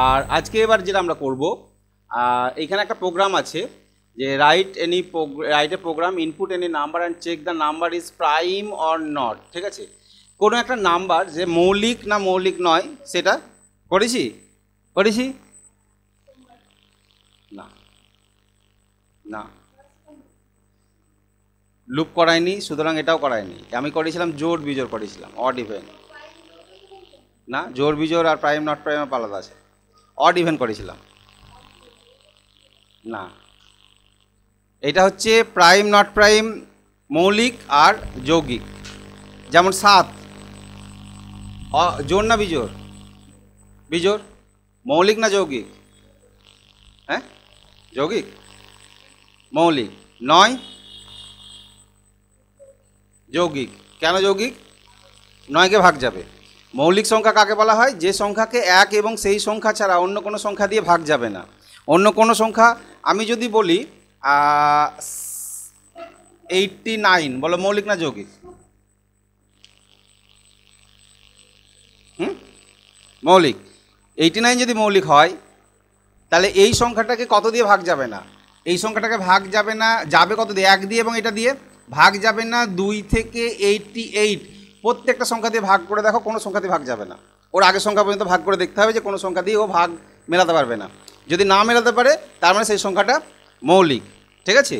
আর আজকে এবার যেটা আমরা করব, এখানে একটা প্রোগ্রাম আছে যে write a program input any number and check the number is prime or not. ঠিক আছে, কোনো একটা নাম্বার যে মৌলিক না মৌলিক নয় সেটা করেছি না না লুপ করায়নি, সুতরাং এটাও করায়নি। আমি করেছিলাম জোড় বিজোড় করেছিলাম, অড ইভেন। না, জোড় বিজোড় আর প্রাইম নট প্রাইম আলাদা আছে। অড ইভেন করেছিলাম না, এটা হচ্ছে প্রাইম নট প্রাইম, মৌলিক আর যৌগিক। যেমন 7 জোড় না বিজোড়? বিজোড়। মৌলিক না যৌগিক? হ্যাঁ যৌগিক। মৌলিক। 9 যৌগিক। কেন যৌগিক? 9কে ভাগ যাবে। মৌলিক সংখ্যা কাকে বলা হয়? যে সংখ্যাকে 1 এবং সেই সংখ্যা ছাড়া অন্য কোনো সংখ্যা দিয়ে ভাগ যাবে না। অন্য কোনো সংখ্যা আমি যদি বলি 89, বলো মৌলিক না যৌগিক? মৌলিক। 89 যদি মৌলিক হয় তাহলে এই সংখ্যাটাকে কত দিয়ে ভাগ যাবে না? এই সংখ্যাটাকে ভাগ যাবে না, যাবে কত দিয়ে? 1 দিয়ে, এবং এটা দিয়ে ভাগ যাবে না 2 থেকে 88। প্রত্যেকটা সংখ্যা দিয়ে ভাগ করে দেখো, কোনো সংখ্যা দিয়ে ভাগ যাবে না। ওর আগের সংখ্যা পর্যন্ত ভাগ করে দেখতে হবে যে কোনো সংখ্যা দিয়ে ও ভাগ মেলাতে পারবে না। যদি না মেলাতে পারে তার মানে সেই সংখ্যাটা মৌলিক। ঠিক আছে,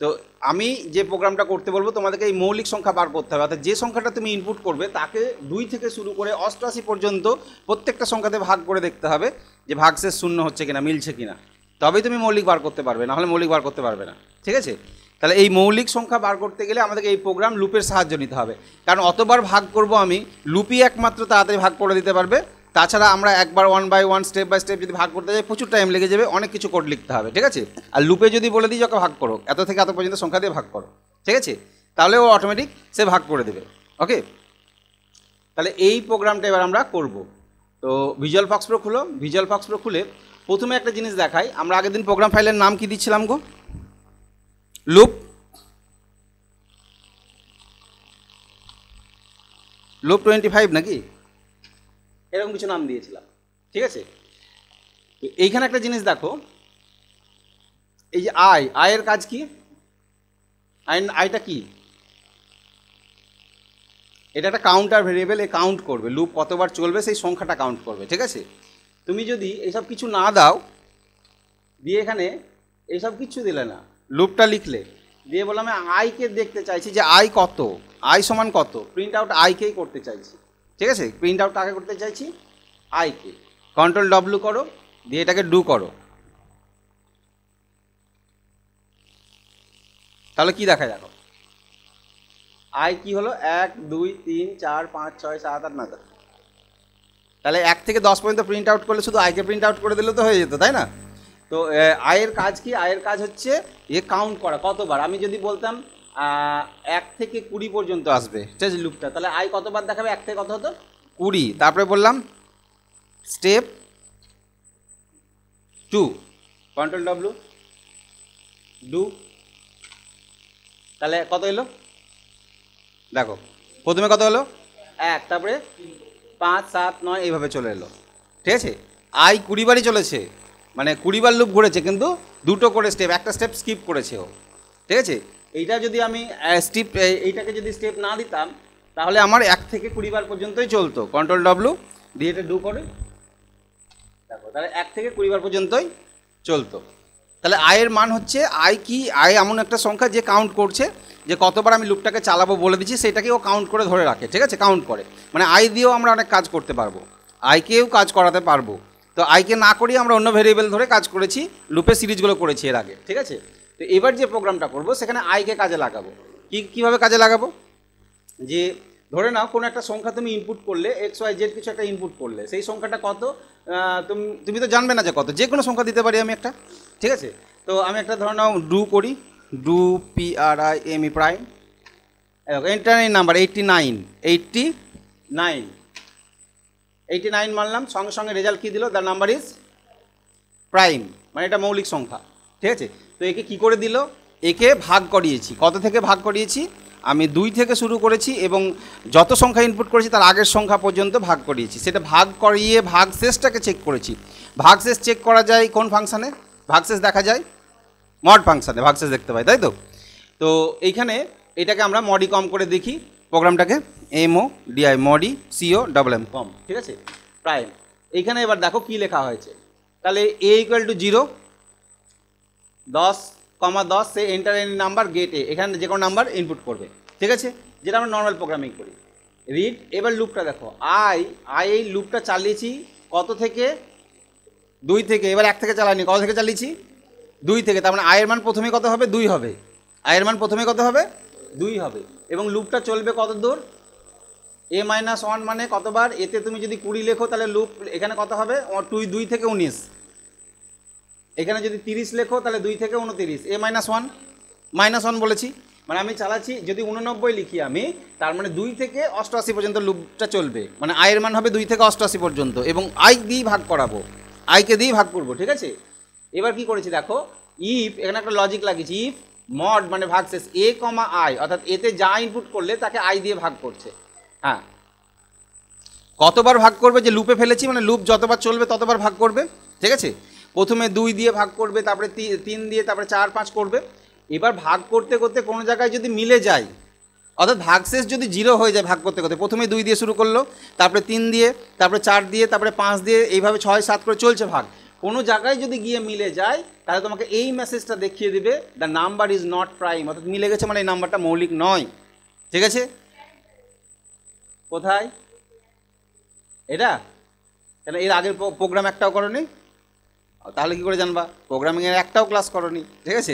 তো আমি যে প্রোগ্রামটা করতে বলবো তোমাদেরকে এই মৌলিক সংখ্যা বার করতে হবে। অর্থাৎ যে সংখ্যাটা তুমি ইনপুট করবে তাকে 2 থেকে শুরু করে 88 পর্যন্ত প্রত্যেকটা সংখ্যাতে ভাগ করে দেখতে হবে যে ভাগশেষ শূন্য হচ্ছে কিনা, মিলছে কিনা, তবেই তুমি মৌলিক বার করতে পারবে, না হলে মৌলিক বার করতে পারবে না। ঠিক আছে, তাহলে এই মৌলিক সংখ্যা বার করতে গেলে আমাদেরকে এই প্রোগ্রাম লুপের সাহায্য নিতে হবে। কারণ অতবার ভাগ করব আমি, লুপই একমাত্র তাড়াতাড়ি ভাগ করে দিতে পারবে। তাছাড়া আমরা একবার 1 বাই 1 স্টেপ বাই স্টেপ যদি ভাগ করতে যাই প্রচুর টাইম লেগে যাবে, অনেক কিছু কোড লিখতে হবে। ঠিক আছে, আর লুপে যদি বলে দিই ওকে ভাগ করো, এত থেকে এত পর্যন্ত সংখ্যা দিয়ে ভাগ করো, ঠিক আছে, তাহলে ও অটোমেটিক সে ভাগ করে দেবে। ওকে, তাহলে এই প্রোগ্রামটা এবার আমরা করব। তো ভিজুয়াল ফক্স প্রো খুলো। ভিজুয়াল ফক্স প্রো খুলে প্রথমে একটা জিনিস দেখাই। আমরা আগের দিন প্রোগ্রাম ফাইলের নাম কি দিচ্ছিলাম গো? লুপ 25 নাকি এরকম কিছু নাম দিয়েছিলাম। ঠিক আছে, তো এইখানে একটা জিনিস দেখো, এই যে আয়ের কাজ কি? আইটা কি? এটা একটা কাউন্টার ভেরিয়েবল, এ কাউন্ট করবে লুপ কতবার চলবে সেই সংখ্যাটা কাউন্ট করবে। ঠিক আছে, তুমি যদি এইসব কিছু না দাও, দিয়ে এখানে এইসব কিছু দিলে না, লুপটা লিখলে, দিয়ে বললাম আমি আইকে দেখতে চাইছি যে আই কত, আই সমান কত, প্রিন্ট আউট আইকেই করতে চাইছি। ঠিক আছে, প্রিন্ট আউট কাকে করতে চাইছি? আইকে। কন্ট্রোল ডব্লিউ করো, দিয়ে এটাকে ডু করো, তাহলে কি দেখা যাবে? আই কি হলো? 1 2 3 4 5 6 7 8 9। তাহলে 1 থেকে 10 পর্যন্ত প্রিন্ট আউট করলে শুধু আইকে প্রিন্ট আউট করে দিলে তো হয়ে যেত, তাই না? তো আয়ের কাজ কি? আয়ের কাজ হচ্ছে এ কাউন্ট করা কতবার। আমি যদি বলতাম 1 থেকে 20 পর্যন্ত আসবে স্টেজ লুপটা, তাহলে আই কতবার দেখাবে? 1 থেকে কত হতো? 20। তারপরে বললাম স্টেপ 2, কন্ট্রোল ডব্লিউ ডু, তাহলে কত এলো দেখো, প্রথমে কত হলো? 1, তারপরে 5 7 9 এইভাবে চলে এলো। ঠিক আছে, আই 20 বারই চলেছে, মানে 20 বার লুপ ঘুরেছে, কিন্তু দুটো করে স্টেপ, একটা স্টেপ স্কিপ করেছে ও। ঠিক আছে, এইটা যদি আমি এইটাকে যদি স্টেপ না দিতাম তাহলে আমার 1 থেকে 20 বার পর্যন্তই চলতো। কন্ট্রোল ডব্লিউ দিয়ে এটা ডু করে দেখো, তাহলে 1 থেকে 20 বার পর্যন্তই চলতো। তাহলে আয়ের মান হচ্ছে আই কি? আই এমন একটা সংখ্যা যে কাউন্ট করছে যে কতবার আমি লুপটাকে চালাবো বলে দিচ্ছি, সেটাকে ও কাউন্ট করে ধরে রাখে। ঠিক আছে, কাউন্ট করে, মানে আই দিয়েও আমরা অনেক কাজ করতে পারবো, আইকেও কাজ করাতে পারবো। তো আইকে না করিয়ে আমরা অন্য ভেরিয়েবল ধরে কাজ করেছি, লুপের সিরিজগুলো করেছি এর আগে। ঠিক আছে, তো এবার যে প্রোগ্রামটা করবো সেখানে আইকে কাজে লাগাবো। কীভাবে কাজে লাগাবো? যে ধরে নাও কোনো একটা সংখ্যা তুমি ইনপুট করলে, XYZ কিছু একটা ইনপুট করলে, সেই সংখ্যাটা কত তুমি তো জানবে না যে কত, যে কোনো সংখ্যা দিতে পারি আমি একটা। ঠিক আছে, তো আমি একটা ধরে নাও ডু করি, do PRIME prime, enter number 89 মানলাম, সঙ্গে সঙ্গে রেজাল্ট কী দিল? দ্য নাম্বার ইজ প্রাইম, মানে এটা মৌলিক সংখ্যা। ঠিক আছে, তো একে কী করে দিল? একে ভাগ করিয়েছি, কত থেকে ভাগ করিয়েছি? আমি 2 থেকে শুরু করেছি এবং যত সংখ্যা ইনপুট করেছি তার আগের সংখ্যা পর্যন্ত ভাগ করিয়েছি, সেটা ভাগ করিয়ে ভাগশেষটাকে চেক করেছি। ভাগশেষ চেক করা যায় কোন ফাংশানে? ভাগশেষ দেখা যায় মড ফাংশানে ভাগশেষ দেখতে পাই, তাই তো? তো এইখানে এটাকে আমরা মডি কম করে দেখি প্রোগ্রামটাকে, MODI মডি COMM কম, ঠিক আছে, প্রাইম। এইখানে এবার দেখো কি লেখা হয়েছে। তাহলে A = 0, 10,10 সে এন্টার এনি নাম্বার গেট এ, এখানে যে কোনো নাম্বার ইনপুট করবে, ঠিক আছে, যেটা আমরা নর্মাল প্রোগ্রামিং করি। রিড, এবার লুপটা দেখো, আই এই লুপটা চালিয়েছি কত থেকে? 2 থেকে। এবার 1 থেকে চালাইনি, কত থেকে চালিয়েছি? 2 থেকে। তার মানে আয়ের মান প্রথমে কত হবে? 2 হবে। আয়ের মান প্রথমে কত হবে? 2 হবে। এবং লুপটা চলবে কত দূর? A-1 মানে কতবার? এতে তুমি যদি 20 লেখো তাহলে লুপ এখানে কত হবে? 2 থেকে 19। এখানে যদি 30 লেখো তাহলে 2 থেকে 29, A-1 -1 বলেছি, মানে আমি চালাচ্ছি। যদি 89 লিখি আমি, তার মানে 2 থেকে 88 পর্যন্ত লুপটা চলবে, মানে আয়ের মান হবে 2 থেকে 88 পর্যন্ত, এবং আই দিয়েই ভাগ করাবো, আইকে দিয়েই ভাগ করবো, ঠিক আছে। এবার কি করেছি দেখো, ইফ, এখানে একটা লজিক লাগিয়েছি, ইফ মড মানে ভাগশেষ A, I, অর্থাৎ এতে যা ইনপুট করলে তাকে আই দিয়ে ভাগ করছে। হ্যাঁ, কতবার ভাগ করবে? যে লুপে ফেলেছি, মানে লুপ যতবার চলবে ততবার ভাগ করবে, ঠিক আছে। প্রথমে 2 দিয়ে ভাগ করবে, তারপরে 3 দিয়ে, তারপরে 4, 5 করবে। এবার ভাগ করতে করতে কোনো জায়গায় যদি মিলে যায়, অর্থাৎ ভাগশেষ যদি 0 হয়ে যায় ভাগ করতে করতে, প্রথমে 2 দিয়ে শুরু করলো, তারপরে 3 দিয়ে, তারপরে 4 দিয়ে, তারপরে 5 দিয়ে, এইভাবে 6, 7 করে চলছে ভাগ। কোনো জায়গায় যদি গিয়ে মিলে যায় তাহলে তোমাকে এই মেসেজটা দেখিয়ে দিবে, the number is not prime, অর্থাৎ মিলে গেছে মানে এই নাম্বারটা মৌলিক নয়, ঠিক আছে। কোথায় এটা? কেন এর আগের প্রোগ্রাম একটাও করনি? তাহলে কী করে জানবা? প্রোগ্রামিংয়ের একটাও ক্লাস করনি, ঠিক আছে।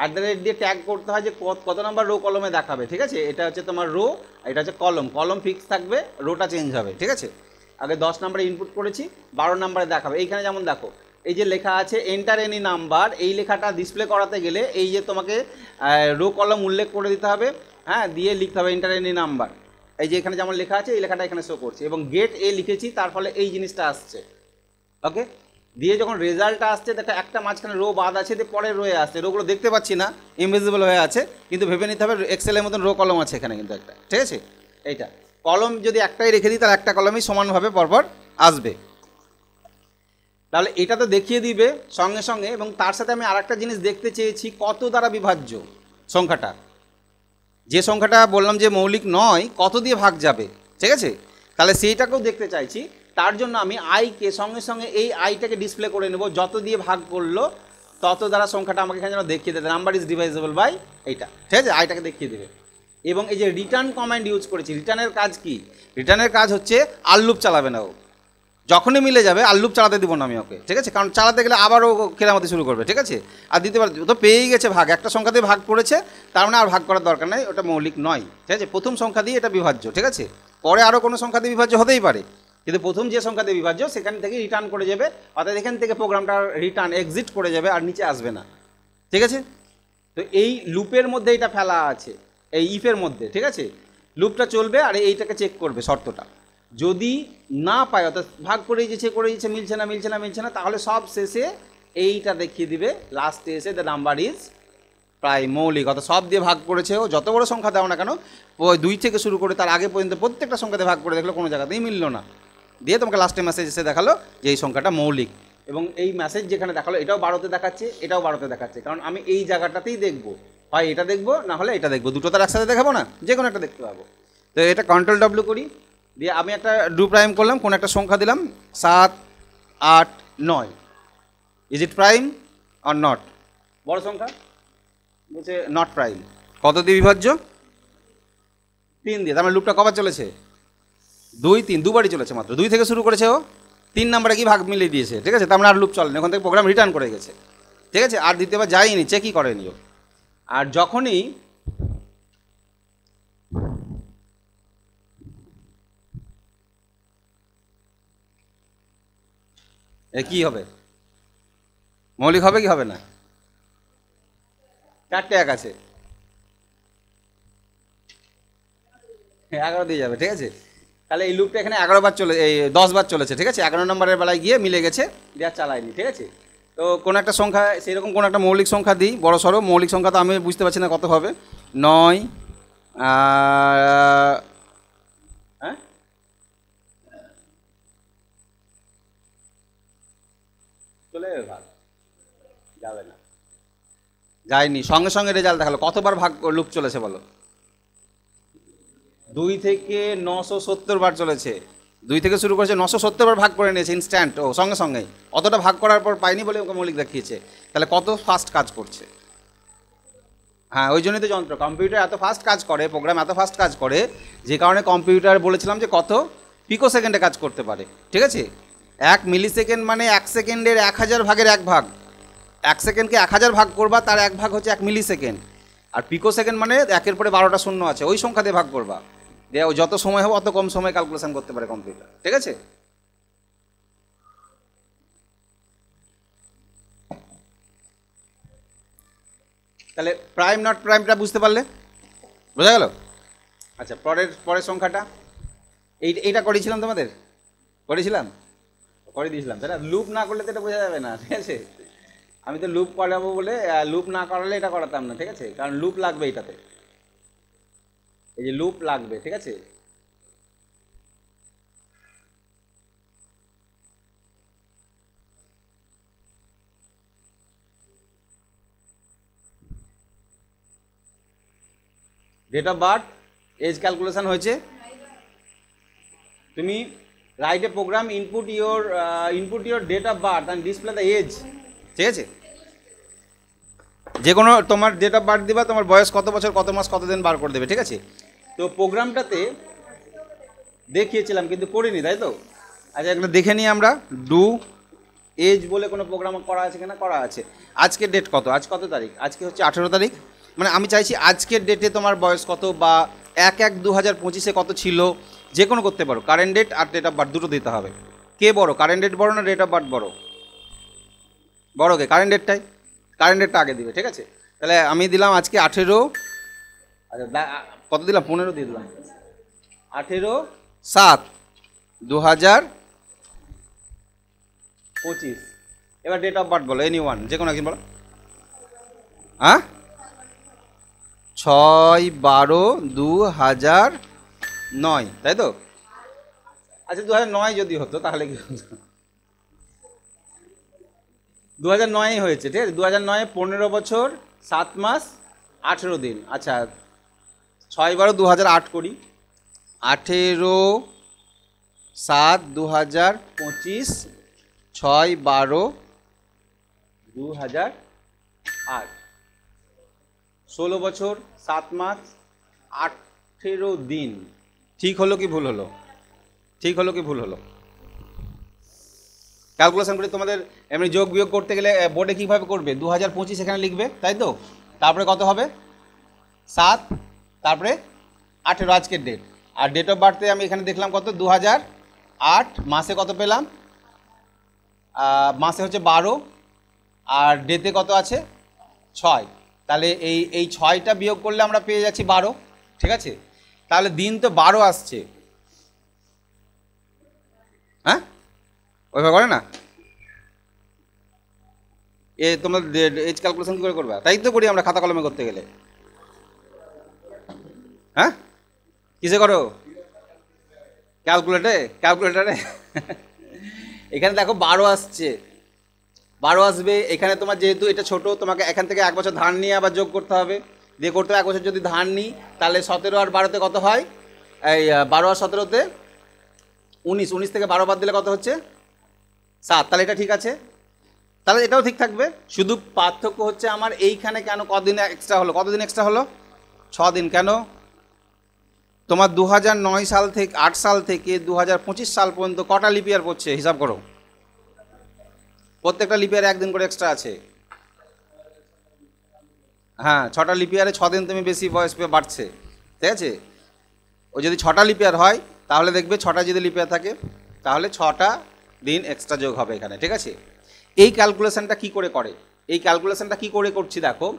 @ দিয়ে ট্যাগ করতে হয় যে কত নাম্বার রো কলমে দেখাবে, ঠিক আছে। এটা হচ্ছে তোমার রো, এটা হচ্ছে কলম, কলম ফিক্স থাকবে, রোটা চেঞ্জ হবে, ঠিক আছে। আগে 10 নাম্বারে ইনপুট করেছি, 12 নাম্বারে দেখাবে। এইখানে যেমন দেখো, এই যে লেখা আছে এন্টার এনি নাম্বার, এই লেখাটা ডিসপ্লে করাতে গেলে এই যে তোমাকে রো কলম উল্লেখ করে দিতে হবে, হ্যাঁ, দিয়ে লিখতে হবে এন্টার এনি নাম্বার। এই যে এখানে যেমন লেখা আছে এই লেখাটা এখানে শো করছে, এবং গেট এ লিখেছি, তার ফলে এই জিনিসটা আসছে, ওকে। দিয়ে যখন রেজাল্টটা আসছে দেখো একটা মাঝখানে রো বাদ আছে, দিয়ে পরের রোয়ে আসছে, রোগুলো দেখতে পাচ্ছি না, ইনভিজিবল হয়ে আছে, কিন্তু ভেবে নিতে হবে এক্সেলের মতন রো কলম আছে এখানে কিন্তু একটা, ঠিক আছে। এইটা কলম যদি একটাই রেখে দিই তাহলে একটা কলমই সমানভাবে পরপর আসবে। তাহলে এটা তো দেখিয়ে দিবে সঙ্গে সঙ্গে, এবং তার সাথে আমি আরেকটা জিনিস দেখতে চেয়েছি, কত দ্বারা বিভাজ্য সংখ্যাটা। যে সংখ্যাটা বললাম যে মৌলিক নয়, কত দিয়ে ভাগ যাবে, ঠিক আছে। তাহলে সেইটাকেও দেখতে চাইছি, তার জন্য আমি আইকে সঙ্গে সঙ্গে এই আইটাকে ডিসপ্লে করে নেব, যত দিয়ে ভাগ করলো তত দ্বারা সংখ্যাটা আমাকে এখানে যেন দেখিয়ে দেবে, নাম্বার ইজ ডিভাইজেবল বাই এইটা, ঠিক আছে, আইটাকে দেখিয়ে দেবে। এবং এই যে রিটার্ন কমান্ড ইউজ করেছি, রিটার্নের কাজ কি? রিটার্নের কাজ হচ্ছে আর লুপ চালাবে না ও, যখনই মিলে যাবে আর লুপ চালাতে দিব না আমি ওকে, ঠিক আছে, কারণ চালাতে গেলে আবারও কেরামতি শুরু করবে, ঠিক আছে। আর দিতে পারে তো পেয়েই গেছে ভাগ, একটা সংখ্যা দিয়ে ভাগ করেছে, তার মানে আর ভাগ করার দরকার নেই, ওটা মৌলিক নয়, ঠিক আছে। প্রথম সংখ্যা দিয়ে এটা বিভাজ্য, ঠিক আছে, পরে আরও কোনো সংখ্যা দিয়ে বিভাজ্য হতেই পারে, কিন্তু প্রথম যে সংখ্যা দিয়ে বিভাজ্য সেখান থেকে রিটার্ন করে যাবে, অর্থাৎ এখান থেকে প্রোগ্রামটা রিটার্ন এক্সিট করে যাবে আর নিচে আসবে না, ঠিক আছে। তো এই লুপের মধ্যে এটা ফেলা আছে, এই ইফের মধ্যে, ঠিক আছে। লুপটা চলবে আর এইটাকে চেক করবে শর্তটা, যদি না পায়, অর্থাৎ ভাগ করে দিয়েছে মিলছে না, তাহলে সব শেষে এইটা দেখিয়ে দিবে লাস্টে এসে, দ্য নাম্বার ইজ প্রায় মৌলিক, অর্থাৎ সব দিয়ে ভাগ করেছে ও, যত বড় সংখ্যা দাও না কেন, 2 থেকে শুরু করে তার আগে পর্যন্ত প্রত্যেকটা সংখ্যাতে ভাগ করে দেখলো কোনো জায়গাতেই মিললো না, দিয়ে তোমাকে লাস্টে মেসেজ এসে দেখালো যে এই সংখ্যাটা মৌলিক। এবং এই মেসেজ যেখানে দেখালো এটাও 12তে দেখাচ্ছে, এটাও 12তে দেখাচ্ছে, কারণ আমি এই জায়গাটাতেই দেখবো, হয় এটা দেখবো না হলে এটা দেখবো, দুটো তার একসাথে দেখাবো না, যে কোনো একটা দেখতে পাবো। তো এটা Ctrl+W করি, দিয়ে আমি একটা ডু প্রাইম করলাম, কোনো একটা সংখ্যা দিলাম 7, 8, 9, is it prime or not? বড় সংখ্যা বলছে নট প্রাইম, কত দিয়ে বিভাজ্য? 3 দিয়ে। তার মানে লুপটা কবার চলেছে? 2, 3, দুবারই চলেছে মাত্র, 2 থেকে শুরু করেছে ও, 3 নাম্বারে কি ভাগ মিলিয়ে দিয়েছে, ঠিক আছে। তার মানে আর লুপ চলে না, ওখান থেকে প্রোগ্রাম রিটার্ন করে গেছে, ঠিক আছে, আর দ্বিতীয়বার যায়নি, চেকই করেনি ও। আর যখনই কি হবে, মৌলিক হবে কি হবে না? 4টে 1 আছে, 11 দিয়ে যাবে, ঠিক আছে। তাহলে এই লুপটা এখানে 11 বার এই 10 বার চলেছে, ঠিক আছে, 11 নম্বরের বেলায় গিয়ে মিলে গেছে, দিয়ে চালায়নি, ঠিক আছে। তো কোনো একটা সংখ্যা, সেইরকম কোনো একটা মৌলিক সংখ্যা দিই, বড় সড়ো মৌলিক সংখ্যা, তো আমি বুঝতে পারছি না কত হবে, 9, হ্যাঁ চলে যাবে ভাগ, যাবে না, যায়নি, সঙ্গে সঙ্গে রেজাল্ট দেখালো। কতবার ভাগ লুপ চলেছে বলো? 2 থেকে 970 বার চলেছে। 2 থেকে শুরু করেছে, 970 বার ভাগ করে নিয়েছে ইনস্ট্যান্ট, ও সঙ্গে সঙ্গেই। অতটা ভাগ করার পর পাইনি বলে ওকে মৌলিক দেখিয়েছে। তাহলে কত ফাস্ট কাজ করছে। হ্যাঁ, ওই জন্যই তো যন্ত্র, কম্পিউটার এত ফাস্ট কাজ করে, প্রোগ্রাম এত ফাস্ট কাজ করে, যে কারণে কম্পিউটার বলেছিলাম যে কত পিকো সেকেন্ডে কাজ করতে পারে। ঠিক আছে, 1 মিলি সেকেন্ড মানে 1 সেকেন্ডের 1000 ভাগের 1 ভাগ। 1 সেকেন্ডকে 1000 ভাগ করবা, তার 1 ভাগ হচ্ছে 1 মিলি সেকেন্ড। আর পিকো সেকেন্ড মানে 1-এর পরে 12টা শূন্য আছে, ওই সংখ্যা দিয়ে ভাগ করবা, দিয়ে যত সময় হবে অত কম সময় ক্যালকুলেশন করতে পারে কম্পিউটার। ঠিক আছে, তাহলে প্রাইম নট প্রাইমটা বুঝতে পারলে, বোঝা গেল? আচ্ছা, পরের সংখ্যাটা এইটা করেছিলাম, তোমাদের করে দিয়েছিলাম, তাই না? লুপ না করলে তো এটা বোঝা যাবে না। ঠিক আছে, আমি তো লুপ করাবো বলে, লুপ না করালে এটা করাতাম না। ঠিক আছে, কারণ লুপ লাগবে এটাতে, এই যে লুপ লাগবে। ঠিক আছে, date of birth, age calculation হয়েছে। তুমি write a program, input your date of birth and display the age. ঠিক আছে, যে কোনো তোমার ডেট অফ বার্থ দিবা, তোমার বয়স কত বছর কত মাস কত দিন বার করে দেবে। ঠিক আছে, তো প্রোগ্রামটাতে দেখিয়েছিলাম কিন্তু করিনি, তাই তো? আচ্ছা, এগুলো দেখে নিই আমরা। ডু এজ বলে কোনো প্রোগ্রাম করা আছে কিনা? করা আছে। আজকের ডেট কত? আজ কত তারিখ? আজকে হচ্ছে 18 তারিখ। মানে আমি চাইছি আজকের ডেটে তোমার বয়স কত, বা 1/1/2025 কত ছিল, যে কোনো করতে পারো। কারেন্ট ডেট আর ডেট অফ বার্থ দুটো দিতে হবে। কে বড়, কারেন্ট ডেট বড় না ডেট অফ বার্থ বড়? বড় কে? কারেন্ট ডেটটা আগে দিবে। ঠিক আছে, তাহলে আমি দিলাম আজকে 18। আচ্ছা, কত দিলাম? 15 দিয়ে দিলাম। 18/7/2025। এবার ডেট অফ বার্থ বলো, এনিওয়ান, যে কোনো একদিন বলো। হ্যাঁ, 6/12/2009, তাই তো? আচ্ছা, 2009 যদি হতো তাহলে কি হতো? 2009 হয়েছে। ঠিক আছে, 2009 15 বছর 7 মাস 18 দিন। আচ্ছা, 6/12/2008 করি। 18/7/2025, 6/12/2008, 16 বছর 7 মাস 18 দিন। ঠিক হলো কি ভুল হলো? ক্যালকুলেশন করে তোমাদের এমনি যোগ বিয়োগ করতে গেলে বোর্ডে কীভাবে করবে? 2025 এখানে লিখবে, তাই তো? তারপরে কত হবে? 7, তারপরে 18 আজকের ডেট। আর ডেট অফ বার্থে আমি এখানে দেখলাম কত? 2008। মাসে কত পেলাম? মাসে হচ্ছে 12, আর ডেতে কত আছে? 6। তাহলে এই 6টা বিয়োগ করলে আমরা পেয়ে যাচ্ছি 12। ঠিক আছে, তাহলে দিন তো 12 আসছে। হ্যাঁ, ওইভাবে করে না? তোমরা এজ ক্যালকুলেশন কী করে করবে? তাই তো করি আমরা খাতা কলমে করতে গেলে। হ্যাঁ, কিসে করো? ক্যালকুলেটারে। এখানে দেখো 12 আসছে, 12 আসবে। এখানে তোমার যেহেতু এটা ছোট, তোমাকে এখান থেকে 1 বছর ধার নিয়ে আবার যোগ করতে হবে, দিয়ে করতে হবে 1 বছর যদি ধার নিই, তাহলে 17 আর 12তে কত হয়? এই 12 আর 17তে 19, 19 থেকে 12 বাদ দিলে কত হচ্ছে? 7। তাহলে এটা ঠিক আছে, তাহলে এটাও ঠিক থাকবে। শুধু পার্থক্য হচ্ছে আমার এইখানে কেন কদিন এক্সট্রা হলো? কতদিন এক্সট্রা হলো? 6 দিন। কেন? তোমার 2009 সাল থেকে 8 সাল থেকে 2025 সাল পর্যন্ত কটা লিপিয়ার পড়ছে হিসাব করো। প্রত্যেকটা লিপিয়ারে 1 দিন করে এক্সট্রা আছে। হ্যাঁ, 6টা লিপিয়ারে 6 দিন তুমি বেশি বয়স পেয়ে বাড়ছে। ঠিক আছে, ও যদি 6টা লিপিয়ার হয় তাহলে দেখবে 6টা যদি লিপিয়ার থাকে তাহলে 6টা দিন এক্সট্রা যোগ হবে এখানে। ঠিক আছে, এই ক্যালকুলেশনটা কি করে করে? এই ক্যালকুলেশনটা কি করে করছি দেখো,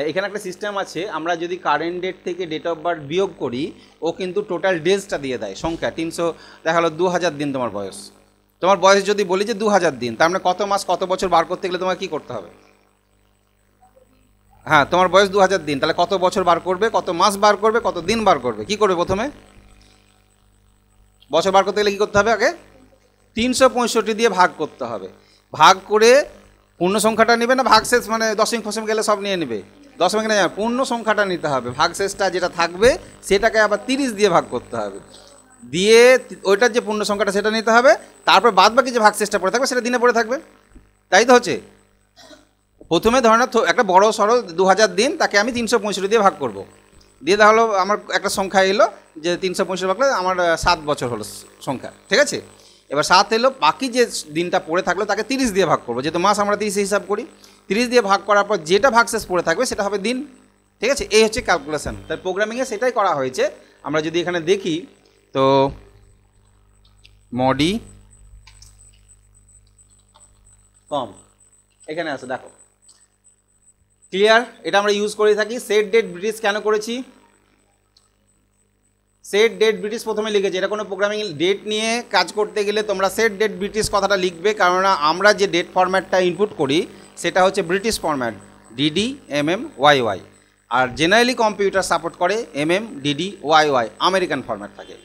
এখানে একটা সিস্টেম আছে। আমরা যদি কারেন্ট ডেট থেকে ডেট অফ বার্থ বিয়োগ করি, ও কিন্তু টোটাল ডেজটা দিয়ে দেয় সংখ্যা। 300 দেখালো 2000 দিন তোমার বয়স। তোমার বয়স যদি বলি যে 2000 দিন, তার মানে কত মাস কত বছর বার করতে গেলে তোমার কী করতে হবে? হ্যাঁ তোমার বয়স 2000 দিন, তাহলে কত বছর বার করবে, কত মাস বার করবে, কত দিন বার করবে? কি করবে প্রথমে? বছর বার করতে গেলে কী করতে হবে? আগে 365 দিয়ে ভাগ করতে হবে। ভাগ করে পূর্ণ সংখ্যাটা নেবে না ভাগশেষ, মানে দশমিক ফসম গেলে সব নিয়ে নেবে? দশমিক না, পূর্ণ সংখ্যাটা নিতে হবে। ভাগশেষটা যেটা থাকবে সেটাকে আবার 30 দিয়ে ভাগ করতে হবে, দিয়ে ওইটার যে পূর্ণ সংখ্যাটা সেটা নিতে হবে। তারপর বাদ বাকি যে ভাগশেষটা পড়ে থাকবে সেটা দিনে পড়ে থাকবে। তাই তো হচ্ছে। প্রথমে ধরে নাও একটা বড় সড়ো 2000 দিন, তাকে আমি 365 দিয়ে ভাগ করব। দিয়ে তাহলে আমার একটা সংখ্যা এলো যে 365 ভাগলে আমার 7 বছর হলো সংখ্যা, ঠিক আছে। এবার 7 এলো, বাকি যে দিনটা পড়ে থাকলো তাকে 30 দিয়ে ভাগ করবো, যেহেতু মাস আমরা 30 হিসাব করি। 30 দিয়ে ভাগ করার পর যেটা ভাগশেষ পড়ে থাকবে সেটা হবে দিন, ঠিক আছে। এই হচ্ছে ক্যালকুলেশন। তাই প্রোগ্রামিংয়ে সেটাই করা হয়েছে। আমরা যদি এখানে দেখি তো মডি কম এখানে আছে, দেখো ক্লিয়ার। এটা আমরা ইউজ করে থাকি। সেট ডেট ব্রিটিশ কেন করেছি? সেট ডেট ব্রিটিশ প্রথমে লিখেছি। এটা কোনো প্রোগ্রামিং ডেট নিয়ে কাজ করতে গেলে তোমরা সেট ডেট ব্রিটিশ কথাটা লিখবে, কারণ আমরা যে ডেট ফরম্যাটটা ইনপুট করি সেটা হচ্ছে British format, DD MM ওয়াইওয়াই। Are generally computer support করে এমএম ডিডি ওয়াইওয়াই, আমেরিকান ফরম্যাট থাকে।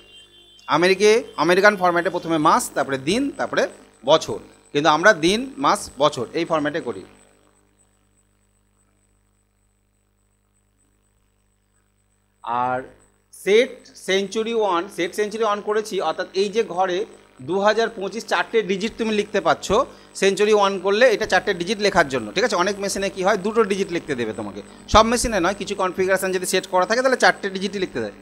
আমেরিকান ফরম্যাটে প্রথমে মাস, তারপরে দিন, তারপরে বছর। কিন্তু আমরা দিন মাস বছর এই ফরম্যাটে করি। আর সেট সেঞ্চুরি ওয়ান করেছি, অর্থাৎ এই যে ঘরে 2025 4টে ডিজিট তুমি লিখতে পাচ্ছ। সেঞ্চুরি ওয়ান করলে এটা 4টে ডিজিট লেখার জন্য, ঠিক আছে। অনেক মেশিনে কি হয় 2টো ডিজিট লিখতে দেবে তোমাকে, সব মেশিনে নয়। কিছু কনফিগারেশন যদি সেট করা থাকে তাহলে 4টে ডিজিটই লিখতে দেয়।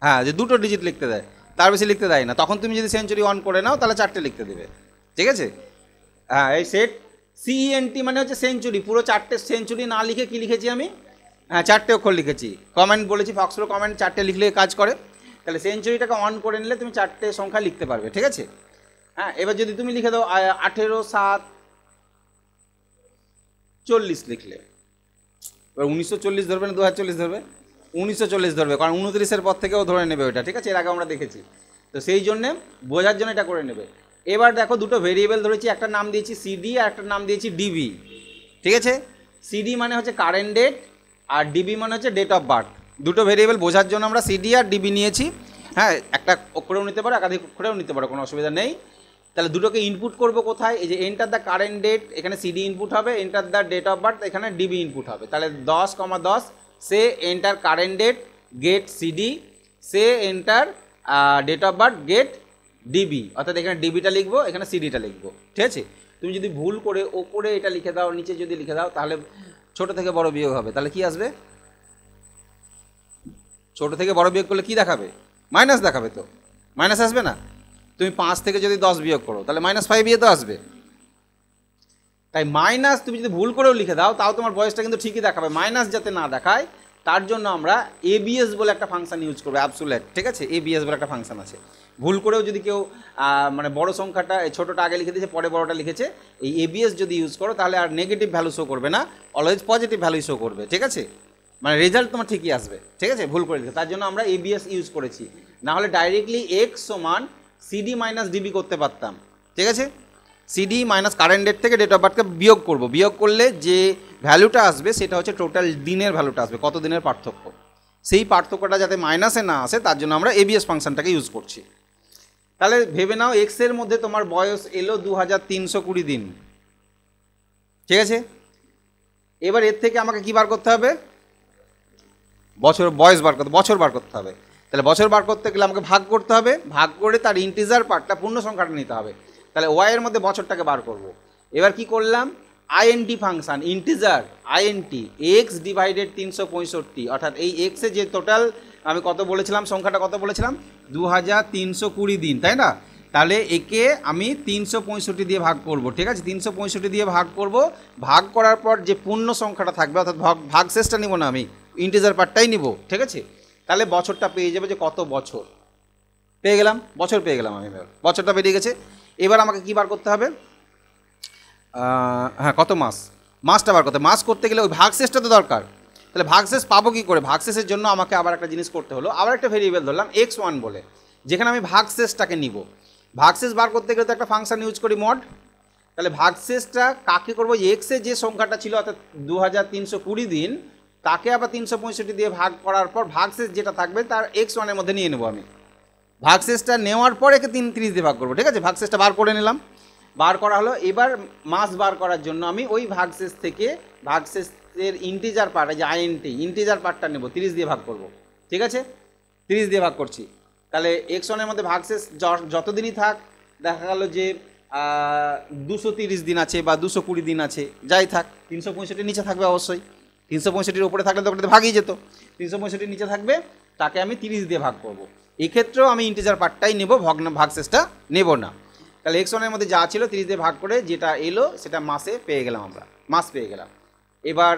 হ্যাঁ, যে 2টো ডিজিট লিখতে দেয়, তার বেশি লিখতে দেয় না। তখন তুমি যদি সেঞ্চুরি ওয়ান করে নাও তাহলে 4টে লিখতে দেবে, ঠিক আছে। হ্যাঁ, এই সেট সিএনটি মানে হচ্ছে সেঞ্চুরি। পুরো 4টে সেঞ্চুরি না লিখে কি লিখেছি আমি? হ্যাঁ, 4টে অক্ষর লিখেছি। কমেন্ট বলেছি, ফক্সপ্রো কমেন্ট 4টে লিখলে কাজ করে। তাহলে সেঞ্চুরিটাকে অন করে নিলে তুমি 4টে সংখ্যা লিখতে পারবে, ঠিক আছে। হ্যাঁ, এবার যদি তুমি লিখে দাও 18/7/40 লিখলে, এবার 1940 ধরবে না 2040 ধরবে? 1940 ধরবে, কারণ 29-এর পর থেকেও ধরে নেবে ওইটা, ঠিক আছে। এর আগে আমরা দেখেছি। তো সেই জন্যে বোঝার জন্য এটা করে নেবে। এবার দেখো দুটো ভেরিয়েবল ধরেছি, একটা নাম দিয়েছি সিডি আর একটা নাম দিয়েছি ডিবি, ঠিক আছে। সিডি মানে হচ্ছে কারেন্ট ডেট আর ডিবি মানে হচ্ছে ডেট অফ বার্থ। দুটো ভেরিয়েবল বোঝার জন্য আমরা সিডি আর ডিবি নিয়েছি। হ্যাঁ, একটা অক্ষরেও নিতে পারো, একাধিক অক্ষরেও নিতে পারো, কোনো অসুবিধা নেই। তাহলে দুটোকে ইনপুট করবো কোথায়? এই যে এন্টার দ্য কারেন্ট ডেট, এখানে সিডি ইনপুট হবে। Enter the date of birth, এখানে ডিবি ইনপুট হবে। তাহলে 10,10 সে enter current date get CD, সে enter date of birth get DB. অর্থাৎ এখানে ডিবিটা লিখবো, এখানে সিডিটা লিখবো, ঠিক আছে। তুমি যদি ভুল করে ওপরে এটা লিখে দাও, নিচে যদি লিখে দাও, তাহলে ছোট থেকে বড় বিয়োগ হবে। তাহলে কি আসবে? ছোট থেকে বড় বিয়োগ করলে কি দেখাবে? মাইনাস দেখাবে। তো মাইনাস আসবে না? তুমি 5 থেকে যদি 10 বিয়োগ করো তাহলে -5 তো আসবে। তাই মাইনাস তুমি যদি ভুল করেও লিখে দাও তাও তোমার বয়সটা কিন্তু ঠিকই দেখাবে। মাইনাস যাতে না দেখায় তার জন্য আমরা এবিএস বলে একটা ফাংশন ইউজ করবো, অ্যাবসোলিউট, ঠিক আছে। এবিএস বলে একটা ফাংশন আছে। ভুল করেও যদি কেউ মানে বড় সংখ্যাটা ছোটোটা আগে লিখে দিয়েছে পরে বড়টা লিখেছে, এই এবিএস যদি ইউজ করো তাহলে আর নেগেটিভ ভ্যালু শো করবে না, অলওয়েজ পজিটিভ ভ্যালু শো করবে, ঠিক আছে। মানে রেজাল্ট তোমার ঠিকই আসবে, ঠিক আছে, ভুল করে লিখে। তার জন্য আমরা এবিএস ইউজ করেছি। না হলে ডাইরেক্টলি এক্স সমান সিডি মাইনাস ডিবি করতে পারতাম, ঠিক আছে। সিডি মাইনাস কারেন্ট ডেট থেকে ডেট অফ বার্থকে বিয়োগ করব। বিয়োগ করলে যে ভ্যালুটা আসবে সেটা হচ্ছে টোটাল দিনের ভ্যালুটা আসবে, কত দিনের পার্থক্য। সেই পার্থক্যটা যাতে মাইনাসে না আসে তার জন্য আমরা এবিএস ফাংশনটাকে ইউজ করছি। তাহলে ভেবে নাও এক্সের মধ্যে তোমার বয়স এলো 2320 দিন, ঠিক আছে। এবার এর থেকে আমাকে কি বার করতে হবে? বয়স বার করতে, বছর বার করতে হবে। তাহলে বছর বার করতে গেলে আমাকে ভাগ করতে হবে, ভাগ করে তার ইন্টিজার পার্টটা পূর্ণ সংখ্যাটা নিতে হবে। তাহলে ওয়াই এর মধ্যে বছরটাকে বার করব। এবার কি করলাম? Int function, integer int x divided 365, অর্থাৎ এই এক্সে যে টোটাল আমি কত বলেছিলাম, সংখ্যাটা কত বলেছিলাম? 2320 দিন, তাই না। তাহলে একে আমি 365 দিয়ে ভাগ করব, ঠিক আছে। 365 দিয়ে ভাগ করব। ভাগ করার পর যে পূর্ণ সংখ্যাটা থাকবে, অর্থাৎ ভাগ শেষটা নিব না, আমি ইন্টিজার পার্টটাই নিব, ঠিক আছে। তাহলে বছরটা পেয়ে যাবে যে কত বছর পেয়ে গেলাম, বছর পেয়ে গেলাম আমি, বছরটা বেরিয়ে গেছে। এবার আমাকে কী বার করতে হবে? হ্যাঁ, কত মাস, মাসটা বার করতে। মাস করতে গেলে ওই ভাগশেষটা তো দরকার। তাহলে ভাগশেষ পাবো কী করে? ভাগশেষের জন্য আমাকে আবার একটা জিনিস করতে হলো। আবার একটা ভেরিয়েবল ধরলাম x1 বলে, যেখানে আমি ভাগশেষটাকে নিব। ভাগশেষ বার করতে গেলে তো একটা ফাংশন ইউজ করি মড। তাহলে ভাগশেষটা কাকে করবো, এক্সের যে সংখ্যাটা ছিল অর্থাৎ 2320 দিন, তাকে আবার 365 দিয়ে ভাগ করার পর ভাগশেষ যেটা থাকবে তার x1 এর মধ্যে নিয়ে নেবো আমি। ভাগশেষটা নেওয়ার পর একে 30 দিয়ে ভাগ করবো, ঠিক আছে। ভাগশেষটা বার করে নিলাম, বার করা হলো। এবার মাস বার করার জন্য আমি ওই ভাগশেষ থেকে ভাগশেষের ইন্টিজার পার্ট, যে আইএনটি ইন্টিজার পার্টটা নেব, 30 দিয়ে ভাগ করব, ঠিক আছে। 30 দিয়ে ভাগ করছি, তাহলে x1 এর মধ্যে ভাগশেষ যতদিনই থাক, দেখা গেল যে 230 দিন আছে বা 220 দিন আছে, যাই থাক, 365 নিচে থাকবে অবশ্যই। 365 উপরে থাকলে তো ওটাতে ভাগই যেত। 365 নিচে থাকবে, তাকে আমি 30 দিয়ে ভাগ করব। এক্ষেত্রেও আমি ইন্টিজার পার্টটাই নেব, ভাগশেষটা নেব না। তাহলে x1 এর মধ্যে যা ছিল 30 দিয়ে ভাগ করে যেটা এলো সেটা মাসে পেয়ে গেলাম, আমরা মাস পেয়ে গেলাম। এবার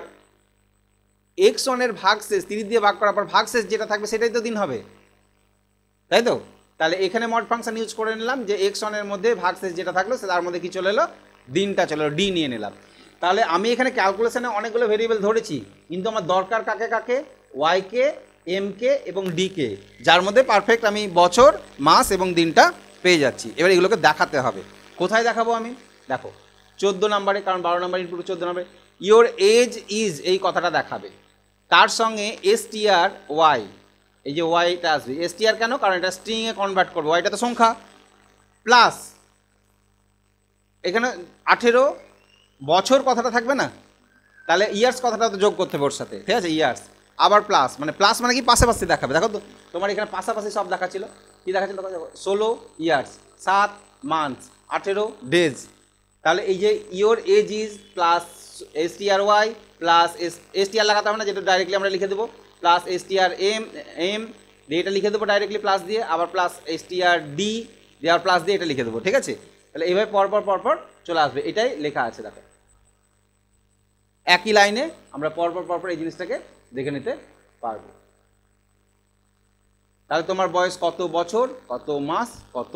x1 এর ভাগশেষ 30 দিয়ে ভাগ করার পর ভাগশেষ যেটা থাকবে সেটাই তো দিন হবে, তাই তো। তাহলে এখানে মড ফাংশন ইউজ করে নিলাম, যে x1 এর মধ্যে ভাগশেষ যেটা থাকলো তার মধ্যে কি চলে এলো, দিনটা চলে এলো, ডি নিয়ে নিলাম। তাহলে আমি এখানে ক্যালকুলেশনে অনেকগুলো ভেরিয়েবল ধরেছি, কিন্তু আমার দরকার কাকে কাকে, ওয়াইকে, এমকে এবং ডিকে, যার মধ্যে পারফেক্ট আমি বছর, মাস এবং দিনটা পেয়ে যাচ্ছি। এবার এগুলোকে দেখাতে হবে। কোথায় দেখাবো আমি, দেখো 14 নম্বরে, কারণ 12 নম্বর ইনপুট 14 নম্বরে ইয়োর এজ ইজ এই কথাটা দেখাবে, তার সঙ্গে str ওয়াই, এই যে ওয়াইটা আসবে। str কেন, কারণ এটা স্ট্রিংয়ে কনভার্ট করবো, ওয়াইটা তো সংখ্যা, প্লাস এখানে 18 বছর কথাটা থাকবে না, তাহলে ইয়ার্স কথাটা তো যোগ করতে হবে ওর সাথে, ঠিক আছে। ইয়ার্স আবার প্লাস, মানে কি পাশাপাশি দেখাবে। দেখো তো তোমার এখানে পাশাপাশি সব দেখাচ্ছিল, কী দেখাচ্ছিল, 16 ইয়ার্স, 7 মান্থস, 18 ডেজ। তাহলে এই যে your age is plus str plus str লাগাতে হবে না, যেটা ডাইরেক্টলি আমরা লিখে দেবো, প্লাস str এম দিয়ে এটা লিখে দেবো ডাইরেক্টলি প্লাস দিয়ে, আবার প্লাস str ডি দিয়ে আবার প্লাস দিয়ে এটা লিখে দেবো, ঠিক আছে। তাহলে এইভাবে পরপর চলে আসবে, এটাই লেখা আছে, দেখো একই লাইনে আমরা পরপর এই জিনিসটাকে দেখে নিতে পারবো। তাহলে তোমার বয়স কত বছর, কত মাস, কত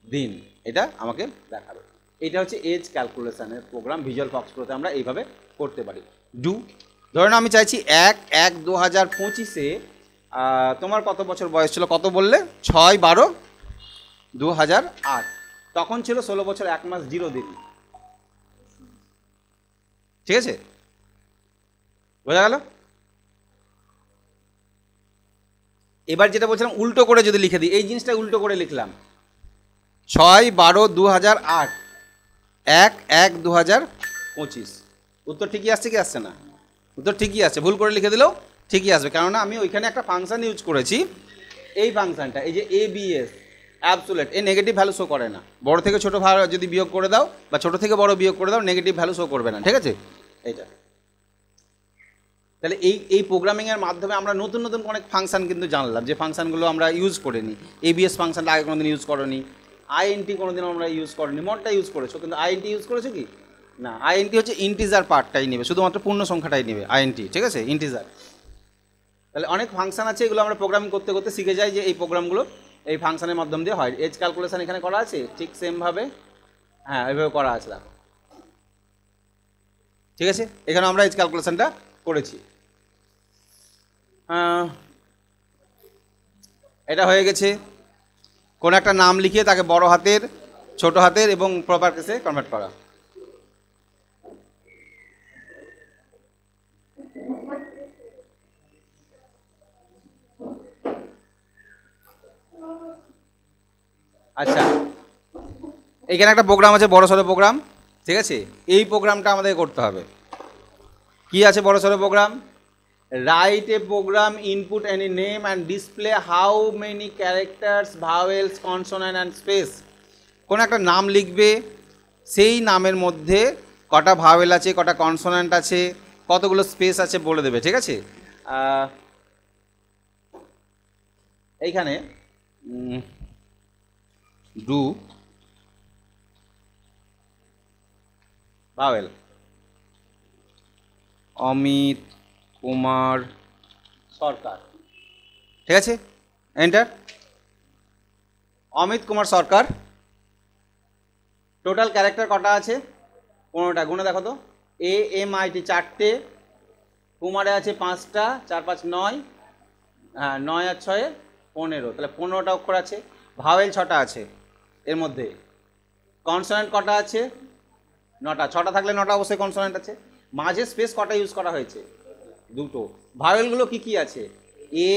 দিন, এটা আমাকে দেখাবে। এটা হচ্ছে এজ ক্যালকুলেশনের প্রোগ্রাম, ভিজুয়াল ফক্স প্রোতে আমরা এইভাবে করতে পারি। ডু, ধরুন আমি চাইছি 1/1/2025-এ তোমার কত বছর বয়স ছিল, কত বললে, 6/12/2008, তখন ছিল 16 বছর 1 মাস 0 দিন, ঠিক আছে, বোঝা গেল। এবার যেটা বলছিলাম উল্টো করে যদি লিখে দিই, এই জিনিসটা উল্টো করে লিখলাম, 6/12/2008, 1/1/2025, উত্তর ঠিকই আসছে কি আসছে না, উত্তর ঠিকই আসছে। ভুল করে লিখে দিলেও ঠিকই আসবে, কেননা আমি ওইখানে একটা ফাংশন ইউজ করেছি, এই ফাংশনটা, এই যে ABS অ্যাবসোলিউট, এই নেগেটিভ ভ্যালু শো করে না। বড় থেকে ছোটো যদি বিয়োগ করে দাও বা ছোটো থেকে বড় বিয়োগ করে দাও, নেগেটিভ ভ্যালু শো করবে না, ঠিক আছে। এইটা তাহলে এই প্রোগ্রামিংয়ের মাধ্যমে আমরা নতুন অনেক ফাংশন কিন্তু জানলাম, যে ফাংশনগুলো আমরা ইউজ করিনি। ABS ফাংশনটা আগে কোনোদিন ইউজ করোনি, INT কোনোদিন আমরা ইউজ করিনি, মডটা ইউজ করেছো, কিন্তু INT ইউজ করেছো কি না। INT হচ্ছে ইন্টিজার পার্টটাই নেবে, শুধুমাত্র পূর্ণ সংখ্যাটাই নেবে INT, ঠিক আছে, ইন্টিজার। তাহলে অনেক ফাংশন আছে, এগুলো আমরা প্রোগ্রামিং করতে করতে শিখে যাই, যে এই প্রোগ্রামগুলো এই ফাংশনের মাধ্যম দিয়ে হয়। এজ ক্যালকুলেশন এখানে করা আছে ঠিক সেমভাবে, হ্যাঁ এইভাবে করা আছে, দেখো, ঠিক আছে। এখানে আমরা এজ ক্যালকুলেশনটা করেছি। এটা হয়ে গেছে। কোনো একটা নাম লিখিয়ে তাকে বড় হাতের, ছোট হাতের এবং প্রপার কেসে কনভার্ট করা। আচ্ছা, এখানে একটা প্রোগ্রাম আছে, বড় সড়ো প্রোগ্রাম, ঠিক আছে। এই প্রোগ্রামটা আমাদের করতে হবে। কি আছে বড় সড়ো program, write a program, input any name and display how many characters, vowels, consonant and space. কোনো একটা নাম লিখবে, সেই নামের মধ্যে কটা ভাওয়েল আছে, কটা কনসোনেন্ট আছে, কতগুলো স্পেস আছে বলে দেবে, ঠিক আছে। এইখানে ডু ভাওয়েল, অমিত কুমার সরকার, ঠিক আছে, এন্টার। অমিত কুমার সরকার, টোটাল ক্যারেক্টার কটা আছে, 15টা, গুণে দেখো তো। AMIT 4টে, কুমারে আছে 5টা, 4 5 9, হ্যাঁ 9 আর 6 15, তাহলে 15টা অক্ষর আছে। ভাওয়েল 6টা আছে এর মধ্যে। কনসোনেন্ট কটা আছে, 9টা, 6টা থাকলে 9টা অবশ্যই কনসোনেন্ট আছে। মাঝে স্পেস কটা ইউজ করা হয়েছে? 2টো। ভাওয়েলগুলো কি কি আছে? এ,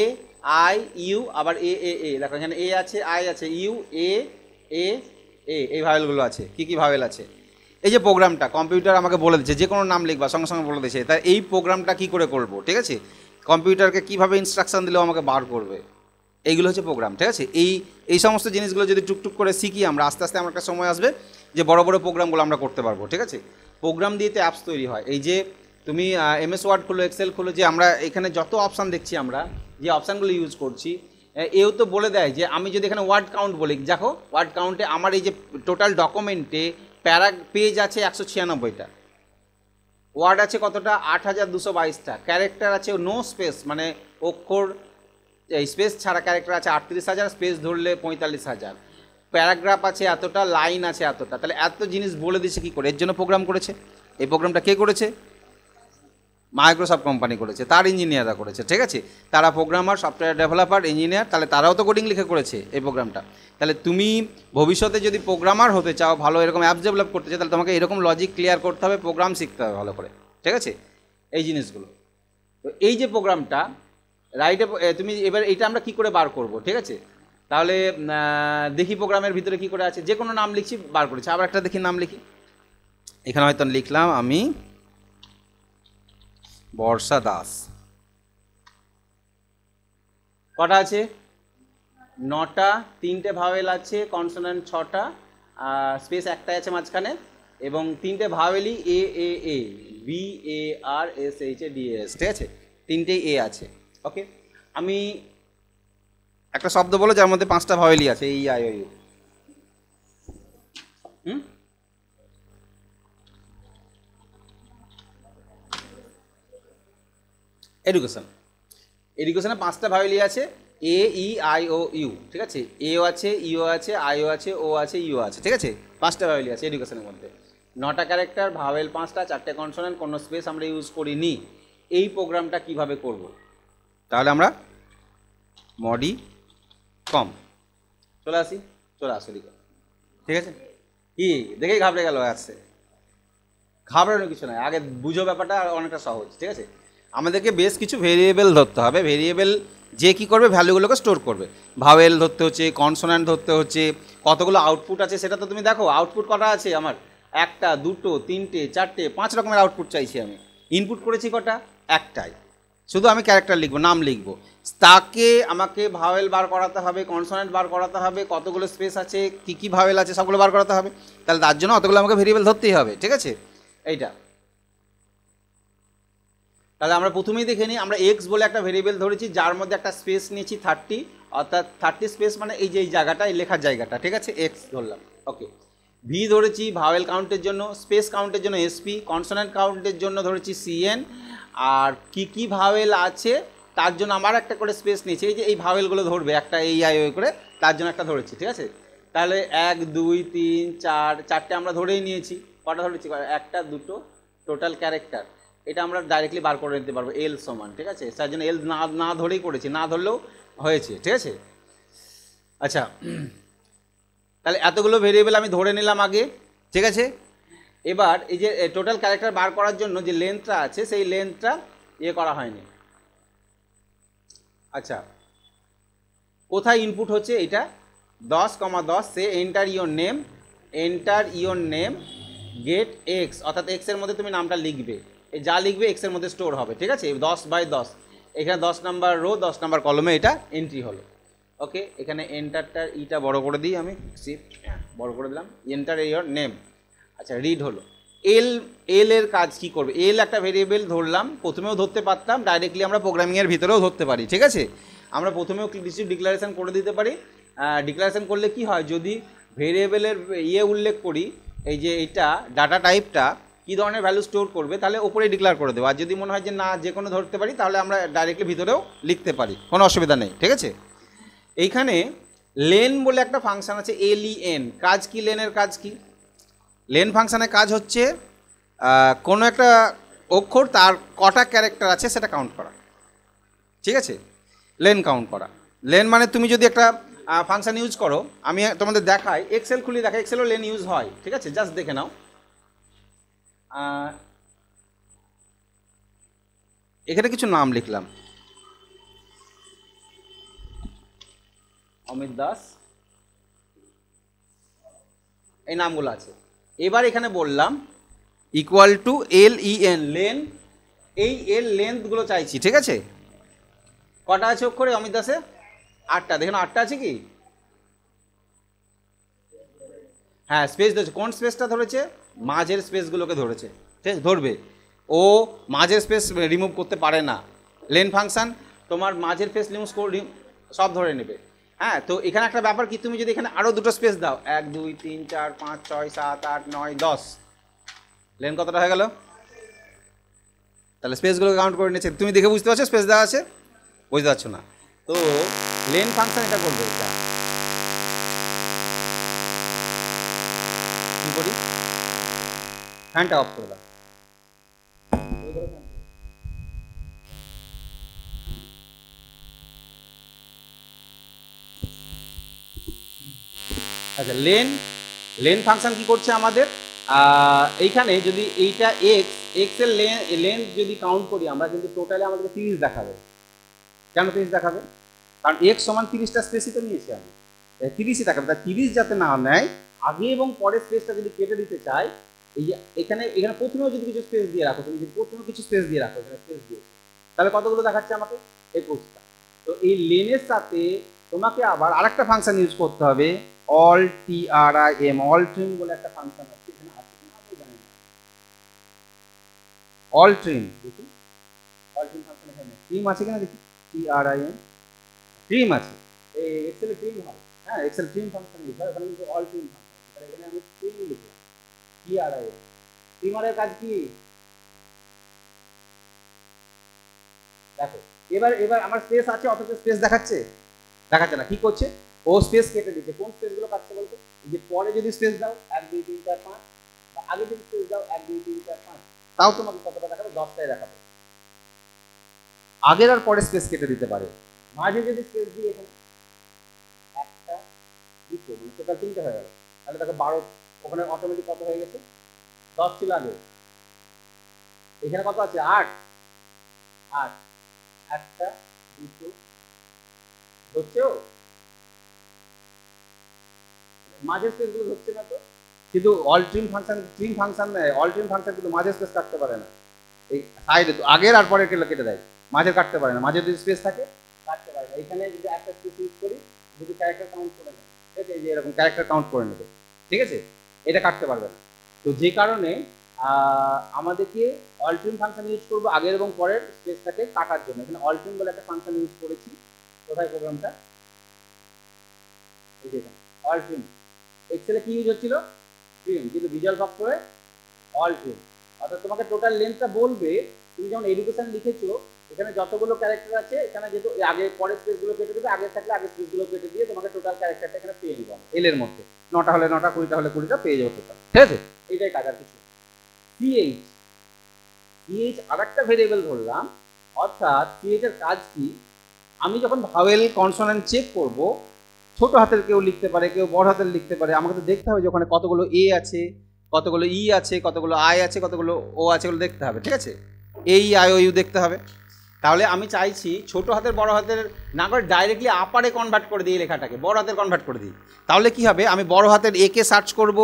আই, ইউ, আবার এ এ এ। দেখো এখানে এ আছে, আই আছে, ইউ, এ এ এ, এই ভাওয়েলগুলো আছে। কি কি ভাওয়েল আছে? এই যে প্রোগ্রামটা কম্পিউটার আমাকে বলে দিচ্ছে যে কোনো নাম লিখবা, সঙ্গে সঙ্গে বলে দিচ্ছে, তাই এই প্রোগ্রামটা কি করে করব, ঠিক আছে? কম্পিউটারকে কীভাবে ইনস্ট্রাকশন দিলেও আমাকে বার করবে, এইগুলো হচ্ছে প্রোগ্রাম, ঠিক আছে? এই সমস্ত জিনিসগুলো যদি টুকটুক করে শিখি আমরা, আস্তে আস্তে আমার একটা সময় আসবে যে বড় বড় প্রোগ্রামগুলো আমরা করতে পারবো, ঠিক আছে? প্রোগ্রাম দিয়ে তো অ্যাপস তৈরি হয়। এই যে তুমি এমএস ওয়ার্ড খুলো, এক্সেল খুলো, যে আমরা এখানে যত অপশান দেখছি, আমরা যে অপশানগুলো ইউজ করছি, এও তো বলে দেয় যে আমি যদি এখানে ওয়ার্ড কাউন্ট বলি, দেখো ওয়ার্ড কাউন্টে আমার এই যে টোটাল ডকুমেন্টে পেজ আছে 196টা, ওয়ার্ড আছে কতটা? 8222টা, ক্যারেক্টার আছে নো স্পেস, মানে অক্ষর এই স্পেস ছাড়া ক্যারেক্টার আছে 38,000, স্পেস ধরলে 45,000, প্যারাগ্রাফ আছে এতটা, লাইন আছে এতটা। তাহলে এত জিনিস বলে দিচ্ছে কী করে? এর জন্য প্রোগ্রাম করেছে। এই প্রোগ্রামটা কে করেছে? মাইক্রোসফট কোম্পানি করেছে, তার ইঞ্জিনিয়াররা করেছে, ঠিক আছে? তারা প্রোগ্রামার, সফটওয়্যার ডেভেলপার, ইঞ্জিনিয়ার, তাহলে তারাও তো কোডিং লিখে করেছে এই প্রোগ্রামটা। তাহলে তুমি ভবিষ্যতে যদি প্রোগ্রামার হতে চাও, ভালো এরকম অ্যাপস ডেভেলপ করতে চাও, তাহলে তোমাকে এরকম লজিক ক্লিয়ার করতে হবে, প্রোগ্রাম শিখতে হবে ভালো করে, ঠিক আছে? এই জিনিসগুলো। তো এই যে প্রোগ্রামটা রাইটে তুমি এবার এইটা আমরা কি করে বার করব, ঠিক আছে? তাহলে দেখি প্রোগ্রামের ভিতরে কি করে আছে। যে কোনো নাম লিখছি, বার করেছি। আবার একটা দেখি নাম লিখি। এখানে হয়তো লিখলাম আমি বর্ষা দাস। কটা আছে? 9টা, 3টে ভাওয়েল আছে, কনসোনেন্ট 6টা, স্পেস একটাই আছে মাঝখানে, এবং 3টে ভাওয়েলই A A A, B A R S H A D S, ঠিক আছে? 3টেই এ আছে। ওকে, আমি একটা শব্দ বলো যার মধ্যে 5টা ভাওয়েলই আছে, এই আই ও ইউ। এডুকেশন। এডুকেশনে 5টা ভাওয়েলই আছে, এ ই আই ও ইউ, ঠিক আছে? এও আছে, ইও আছে, আইও আছে, ও আছে, ইউ আছে, ঠিক আছে? 5টা ভাওয়েলই আছে এডুকেশনের মধ্যে। 9টা ক্যারেক্টার, ভাওয়েল 5টা, 4টে কনসোনেন্ট, কোনো স্পেস আমরা ইউজ করিনি। এই প্রোগ্রামটা কিভাবে করব? তাহলে আমরা মডি কম চলে আসি, ঠিক আছে? কি দেখেই ঘাবড়ে গেল? আসছে, ঘাবড়ানোর কিছু নয়, আগে বুঝো ব্যাপারটা, অনেকটা সহজ, ঠিক আছে? আমাদেরকে বেশ কিছু ভেরিয়েবল ধরতে হবে। ভেরিয়েবল যে কী করবে? ভ্যালুগুলোকে স্টোর করবে। ভাওয়েল ধরতে হচ্ছে, কনসোন্যান্ট ধরতে হচ্ছে, কতগুলো আউটপুট আছে সেটা তো তুমি দেখো। আউটপুট কটা আছে আমার? 1টা, 2টো, 3টে, 4টে, 5 রকমের আউটপুট চাইছি আমি। ইনপুট করেছি কটা? একটাই। শুধু আমি ক্যারেক্টার লিখবো, নাম লিখবো। তাকে আমাকে ভাওয়েল বার করাতে হবে, কনসোন্যান্ট বার করাতে হবে, কতগুলো স্পেস আছে, কী কী ভাওয়েল আছে সবগুলো বার করাতে হবে। তাহলে তার জন্য অতগুলো আমাকে ভেরিয়েবল ধরতেই হবে, ঠিক আছে? এইটা তাহলে আমরা প্রথমেই দেখে নিই। আমরা এক্স বলে একটা ভেরিয়েবল ধরেছি, যার মধ্যে একটা স্পেস নিয়েছি 30, অর্থাৎ 30 স্পেস মানে এই যে এই জায়গাটা, এই লেখার জায়গাটা, ঠিক আছে? এক্স ধরলাম। ওকে, ভি ধরেছি ভাওয়েল কাউন্টের জন্য, স্পেস কাউন্টের জন্য এসপি, কনসোন্যান্ট কাউন্টের জন্য ধরেছি সিএন, আর কি কি ভাওয়েল আছে তার জন্য আমার একটা করে স্পেস নিয়েছি। এই যে এই ভাওয়েলগুলো ধরবে একটা এই আই ওই করে, তার জন্য একটা ধরেছি, ঠিক আছে? তাহলে 1 2 3 4, 4টে আমরা ধরেই নিয়েছি। কটা ধরেছি? 1টা, 2টো, টোটাল ক্যারেক্টার এটা আমরা ডাইরেক্টলি বার করে নিতে পারবো, এল সমান, ঠিক আছে? তার জন্য এল না ধরেই করেছি, না ধরলেও হয়েছে, ঠিক আছে? আচ্ছা, তাহলে এতগুলো ভেরিয়েবল আমি ধরে নিলাম আগে, ঠিক আছে? এবার এই যে টোটাল ক্যারেক্টার বার করার জন্য যে লেন্থটা আছে, সেই লেন্থটা করা হয়নি। আচ্ছা, কোথায় ইনপুট হচ্ছে? এটা 10,10 সে enter your name get X, অর্থাৎ এক্সের মধ্যে তুমি নামটা লিখবে। এই যা লিখবে এক্সের মধ্যে স্টোর হবে, ঠিক আছে? 10/10, এখানে 10 নাম্বার রো, 10 নাম্বার কলমে এটা এন্ট্রি হলো। ওকে, এখানে এন্টারটার ইটা বড় করে দিই আমি, শিফট বড় করে দিলাম, এন্টার ইওর নেম। আচ্ছা, রিড হলো। এল এর কাজ কি করবে? এল একটা ভেরিয়েবল ধরলাম, প্রথমেও ধরতে পারতাম, ডাইরেক্টলি আমরা প্রোগ্রামিংয়ের ভিতরেও ধরতে পারি, ঠিক আছে? আমরা প্রথমেও কিছু ডিক্লারেশন করে দিতে পারি। ডিক্লারেশন করলে কি হয়, যদি ভেরিয়েবলের উল্লেখ করি, এই যে এটা ডাটা টাইপটা কী ধরনের ভ্যালু স্টোর করবে, তাহলে ওপরেই ডিক্লেয়ার করে দেবো। আর যদি মনে হয় যে না, যে কোনো ধরতে পারি, তাহলে আমরা ডাইরেক্টলি ভিতরেও লিখতে পারি, কোনো অসুবিধা নেই, ঠিক আছে? এইখানে লেন বলে একটা ফাংশান আছে, LEN। কাজ কি লেনের? কাজ কি? লেন ফাংশানের কাজ হচ্ছে কোনো একটা অক্ষর তার কটা ক্যারেক্টার আছে সেটা কাউন্ট করা, ঠিক আছে? লেন কাউন্ট করা। লেন মানে তুমি যদি একটা ফাংশান ইউজ করো, আমি তোমাদের দেখাই, এক্সেল খুলি, দেখা এক্সেলও লেন ইউজ হয়, ঠিক আছে? জাস্ট দেখে নাও। এখানে কিছু নাম লিখলাম, অমিত দাস, এই নামগুলো আছে। এবার এখানে বললাম ইকুয়াল টু LEN, লেন, এই এর লেন্থগুলো চাইছি, ঠিক আছে? কটা আছে অক্ষরে অমিত দাসে? 8টা। দেখুন 8টা আছে কি? হ্যাঁ, স্পেস ধরেছে। কোন স্পেসটা ধরেছে? মাঝের স্পেসগুলোকে ধরেছে, ঠিক আছে? ধরবে, ও মাঝের স্পেস রিমুভ করতে পারে না। লেন ফাংশন তোমার মাঝের স্পেস সব ধরে নেবে। হ্যাঁ, তো এখানে একটা ব্যাপার কি, তুমি যদি এখানে আরও দুটো স্পেস দাও, 1 2 3 4 5 6 7 8 9 10, লেন কতটা হয়ে গেল? তাহলে স্পেসগুলো কাউন্ট করে নিচ্ছে। তুমি দেখে বুঝতে পারছো স্পেস দেওয়া আছে? বুঝতে পারছো না? তো লেন ফাংশন এটা করবে। এটা কি করি, ফ্যানটা অফ করে দাও। আচ্ছা, লেন ফাংশন কি করছে আমাদের? এইখানে যদি এইটা এক্স এর লেন্থ যদি কাউন্ট করি আমরা, কিন্তু টোটালি আমাদেরকে 30 দেখাবে। কেন 30 দেখাবে? কারণ এক্স সমান 30টা স্পেসই তো নিয়েছি আমি, 30ই দেখাবে। তাই 30 যাতে না নেয়, আগে এবং পরের স্পেসটা যদি কেটে দিতে চাই, এই যে এখানে প্রথমেও যদি কিছু স্পেস দিয়ে রাখো, তুমি যদি প্রথমে কিছু স্পেস দিয়ে রাখো, এখানে স্পেস দিয়েছো, তাহলে কতগুলো দেখাচ্ছে আমাকে? 21টা। তো এই লেনের সাথে তোমাকে আবার আরেকটা ফাংশন ইউজ করতে হবে, অল TRIM, অল ট্রিম বলে একটা ফাংশন আছে। এখানে আছে কিনা আমি জানি না। অল ট্রিম, দেখি অল ট্রিম ফাংশন এখানে ট্রিম আছে কিনা দেখি। TRIM, ট্রিম আছে। এই এক্সেল ট্রিম হয়, হ্যাঁ এক্সেল ট্রিম ফাংশন ইউজ হয়। ওখানে কিন্তু অল ট্রিম ফাংশন, তাহলে এখানে আমি ট্রিম লিখলাম, TRIM। ট্রিমারের কাজ কি দেখো। এবার আমার স্পেস আছে, অথচ স্পেস দেখাচ্ছে না। কি করছে? ও স্পেস কেটে দিচ্ছে। কোন স্পেসগুলো কাটছে বলতো? যে পরে যদি স্পেস দাও 1 2 3 4 5, বা আগে যদি স্পেস দাও 1 2 3 4 5, তাও তোমাকে কতটা দেখাবে? 10টাই দেখাবে। আগের আর পরে স্পেস কেটে দিতে পারে। মাঝে যদি স্পেস দিয়ে এখানে 1টা 2টো, মানে টোটাল 3টে হয়ে গেল, তাহলে তাকে 12, ওখানে অটোমেটিক কত হয়ে গেছে? 10 ছিল আগে, এখানে কত আছে? 8। 1টা 2টো ধরছেও, মাঝের স্পেসগুলো ধরছে না তো। কিন্তু all trim function all trim function কিন্তু মাঝের স্পেস কাটতে পারে না। এই সাইডে আগের আর পরের কেটে দেয়, মাঝের কাটতে পারে না। মাঝের যদি স্পেস থাকে কাটতে পারে না। এখানে যদি একটা স্পেস ইউজ করি, যদি ক্যারেক্টার কাউন্ট করে নেয়, ঠিক আছে, এই যে এরকম ক্যারেক্টার কাউন্ট করে নেবে, ঠিক আছে, এটা কাটতে পারবে না। তো যে কারণে আমাদেরকে অল ট্রিম ফাংশন ইউজ করবো আগের এবং পরের স্পেসটাকে কাটার জন্য। এখানে অল ট্রিম বলে একটা ফাংশন ইউজ করেছি। কোথায় প্রোগ্রামটা? এই যে এখানে অল ট্রিম। এক্সেলে কি ইউজ হচ্ছিল? ট্রিম, কিন্তু ভিজুয়াল সফটওয়্যারে অল ট্রিম। অর্থাৎ তোমাকে টোটাল লেন্থটা বলবে। তুমি যেমন এডুকেশন লিখেছো, এখানে যতগুলো ক্যারেক্টার আছে, এখানে যেহেতু আগে পরের স্পেসগুলো কেটে দেবে, আগে থাকলে আগে স্পেসগুলো কেটে দিয়ে তোমাকে টোটাল ক্যারেক্টারটা এখানে পেয়ে নিব এল এর মধ্যে। 9টা হলে 9টা, 20টা হলে 20টা পেয়ে যাবো টোটাল, ঠিক আছে? এইটাই কাজ, আর কিছু। সিএইচ আর একটা ভেরিয়েবল ধরলাম। অর্থাৎ সিএইচ এর কাজ কি? আমি যখন ভাওয়েল কনসোনেন্ট চেক করব, ছোট হাতের কেউ লিখতে পারে, কেউ বড় হাতের লিখতে পারে, আমাকে তো দেখতে হবে যে ওখানে কতগুলো এ আছে, কতগুলো ই আছে, কতগুলো আই আছে, কতগুলো ও আছে, ওগুলো দেখতে হবে, ঠিক আছে? এই আই ও ইউ দেখতে হবে। তাহলে আমি চাইছি ছোট হাতের বড় হাতের না করে ডাইরেক্টলি আপারে কনভার্ট করে দিই, লেখাটাকে বড় হাতের কনভার্ট করে দিই। তাহলে কি হবে? আমি বড় হাতের এ কে সার্চ করব,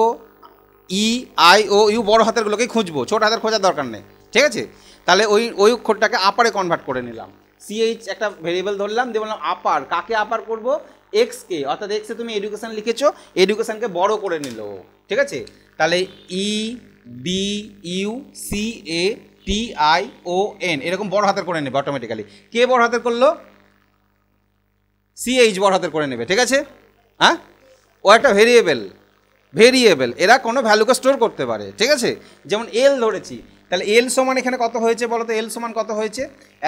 ই আই ও ইউ বড় হাতেরগুলোকেই খুঁজবো, ছোট হাতের খোঁজার দরকার নেই, ঠিক আছে? তাহলে ওই অক্ষরটাকে আপারে কনভার্ট করে নিলাম। সিএইচ একটা ভেরিয়েবল ধরলাম, দিয়ে বললাম আপার। কাকে আপার করব? এক্সকে। অর্থাৎ এক্সে তুমি এডুকেশন লিখেছো, এডুকেশনকে বড় করে নিল, ঠিক আছে? তাহলে EDUCATION এরকম বড় হাতের করে নেবে অটোমেটিক্যালি। কে বড় হাতের করলো? সিএইচ বড় হাতের করে নেবে, ঠিক আছে? হ্যাঁ, ও একটা ভেরিয়েবল, এরা কোনো ভ্যালুকে স্টোর করতে পারে, ঠিক আছে? যেমন এল ধরেছি, তাহলে এল সমান এখানে কত হয়েছে বলো তো? এল সমান কত হয়েছে?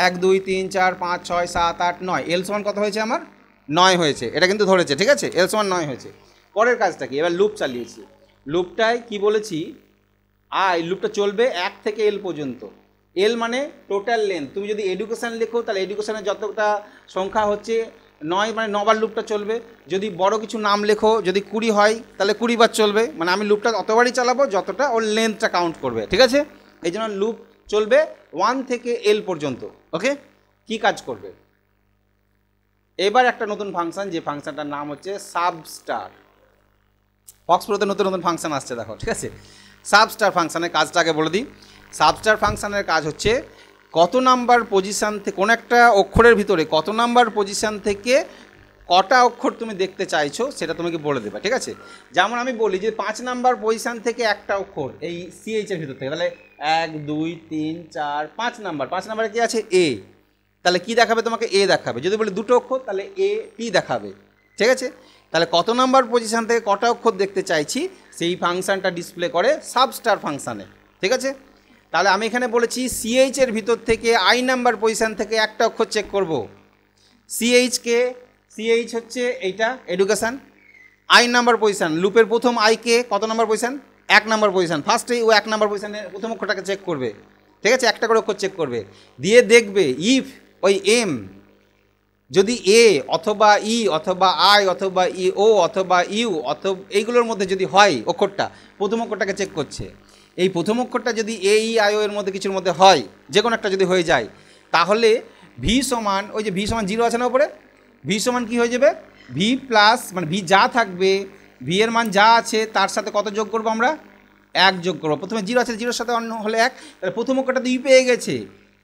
1 2 3 4 5 6 7 8 9। এল সমান কত হয়েছে আমার? 9 হয়েছে। এটা কিন্তু ধরেছে, ঠিক আছে? এল সমান 9 হয়েছে। পরের কাজটা কি? এবার লুপ চালিয়েছি। লুপটায় কি বলেছি? লুপটা চলবে 1 থেকে এল পর্যন্ত। এল মানে টোটাল লেন্থ। তুমি যদি এডুকেশন লেখো, তাহলে এডুকেশনের যতটা সংখ্যা হচ্ছে 9 মানে 9 বার লুপটা চলবে। যদি বড় কিছু নাম লেখো, যদি 20 হয় তাহলে 20 বার চলবে, মানে আমি লুপটা অতবারই চালাবো যতটা ওর লেন্থটা কাউন্ট করবে, ঠিক আছে। এই জন্য লুপ চলবে 1 থেকে L পর্যন্ত। ওকে, কি কাজ করবে? এবার একটা নতুন ফাংশন, যে ফাংশনটার নাম হচ্ছে সাবস্টার। বক্স প্রোতে নতুন নতুন ফাংশন আসছে দেখো, ঠিক আছে। সাবস্টার ফাংশনের কাজটা আগে বলে দিই। সাবস্টার ফাংশনের কাজ হচ্ছে কত নাম্বার পজিশান থেকে, কোনো একটা অক্ষরের ভিতরে কত নাম্বার পজিশান থেকে কটা অক্ষর তুমি দেখতে চাইছো সেটা তোমাকে বলে দেবে, ঠিক আছে। যেমন আমি বলি যে 5 নাম্বার পজিশান থেকে একটা অক্ষর এই CH এর ভিতর থেকে, তাহলে 1 2 3 4 5 নাম্বার, 5 নাম্বারে কি আছে? এ। তাহলে কি দেখাবে তোমাকে? এ দেখাবে। যদি বলি দুটো অক্ষর তাহলে AT দেখাবে, ঠিক আছে। তাহলে কত নাম্বার পজিশান থেকে কটা অক্ষর দেখতে চাইছি সেই ফাংশানটা ডিসপ্লে করে সাবস্টার ফাংশানে, ঠিক আছে। তাহলে আমি এখানে বলেছি CH এর ভিতর থেকে I নাম্বার পজিশান থেকে একটা অক্ষর চেক করব। CH হচ্ছে এইটা এডুকেশান। I নাম্বার পজিশান, লুপের প্রথম I কে কত নাম্বার পজিশান? 1 number position. ফার্স্টেই ও 1 নাম্বার পজিশানে প্রথম অক্ষরটাকে চেক করবে, ঠিক আছে। একটা করে অক্ষর চেক করবে, দিয়ে দেখবে ইফ ওই M যদি A অথবা E অথবা I অথবা ও অথবা ইউ অথবা এইগুলোর মধ্যে যদি হয় অক্ষরটা, প্রথম অক্ষরটাকে চেক করছে। এই প্রথম অক্ষরটা যদি AEIO এর মধ্যে কিছুর মধ্যে হয়, যে কোনো একটা যদি হয়ে যায়, তাহলে ভি সমান, ওই যে ভি সমান 0 আছে না উপরে, ভি সমান কী হয়ে যাবে? ভি প্লাস, মানে ভি যা থাকবে, ভি এর মান যা আছে তার সাথে কত যোগ করবো আমরা? 1 যোগ করবো। প্রথমে 0 আছে, 0-র সাথে অন্য হলে 1, তাহলে প্রথম অক্ষরটা তো ই পেয়ে গেছে।